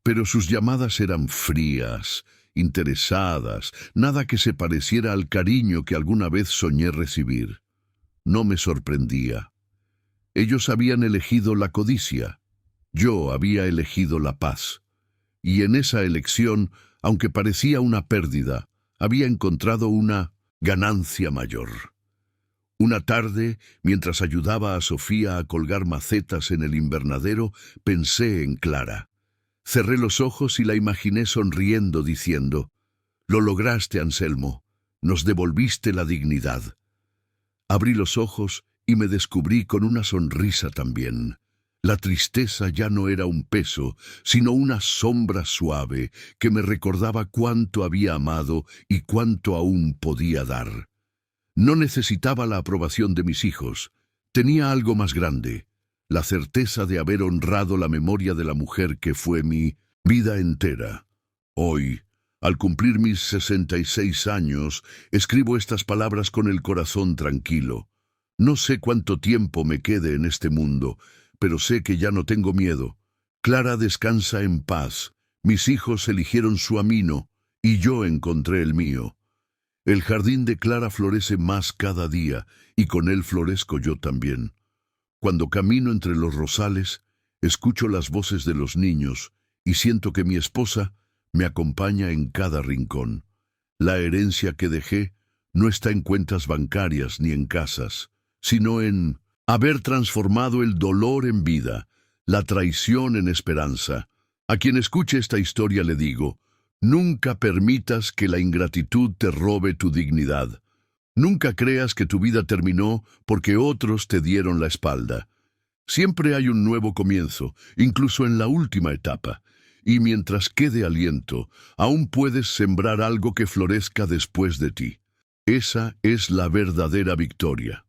Pero sus llamadas eran frías, interesadas, nada que se pareciera al cariño que alguna vez soñé recibir. No me sorprendía. Ellos habían elegido la codicia. Yo había elegido la paz. Y en esa elección, aunque parecía una pérdida, había encontrado una ganancia mayor. Una tarde, mientras ayudaba a Sofía a colgar macetas en el invernadero, pensé en Clara. Cerré los ojos y la imaginé sonriendo, diciendo: «Lo lograste, Anselmo. Nos devolviste la dignidad». Abrí los ojos y me descubrí con una sonrisa también. La tristeza ya no era un peso, sino una sombra suave que me recordaba cuánto había amado y cuánto aún podía dar. No necesitaba la aprobación de mis hijos. Tenía algo más grande: la certeza de haber honrado la memoria de la mujer que fue mi vida entera. Hoy, al cumplir mis 66 años, escribo estas palabras con el corazón tranquilo. No sé cuánto tiempo me quede en este mundo, pero sé que ya no tengo miedo. Clara descansa en paz. Mis hijos eligieron su camino y yo encontré el mío. El jardín de Clara florece más cada día y con él florezco yo también. Cuando camino entre los rosales, escucho las voces de los niños y siento que mi esposa me acompaña en cada rincón. La herencia que dejé no está en cuentas bancarias ni en casas, sino en haber transformado el dolor en vida, la traición en esperanza. A quien escuche esta historia le digo: nunca permitas que la ingratitud te robe tu dignidad. Nunca creas que tu vida terminó porque otros te dieron la espalda. Siempre hay un nuevo comienzo, incluso en la última etapa. Y mientras quede aliento, aún puedes sembrar algo que florezca después de ti. Esa es la verdadera victoria.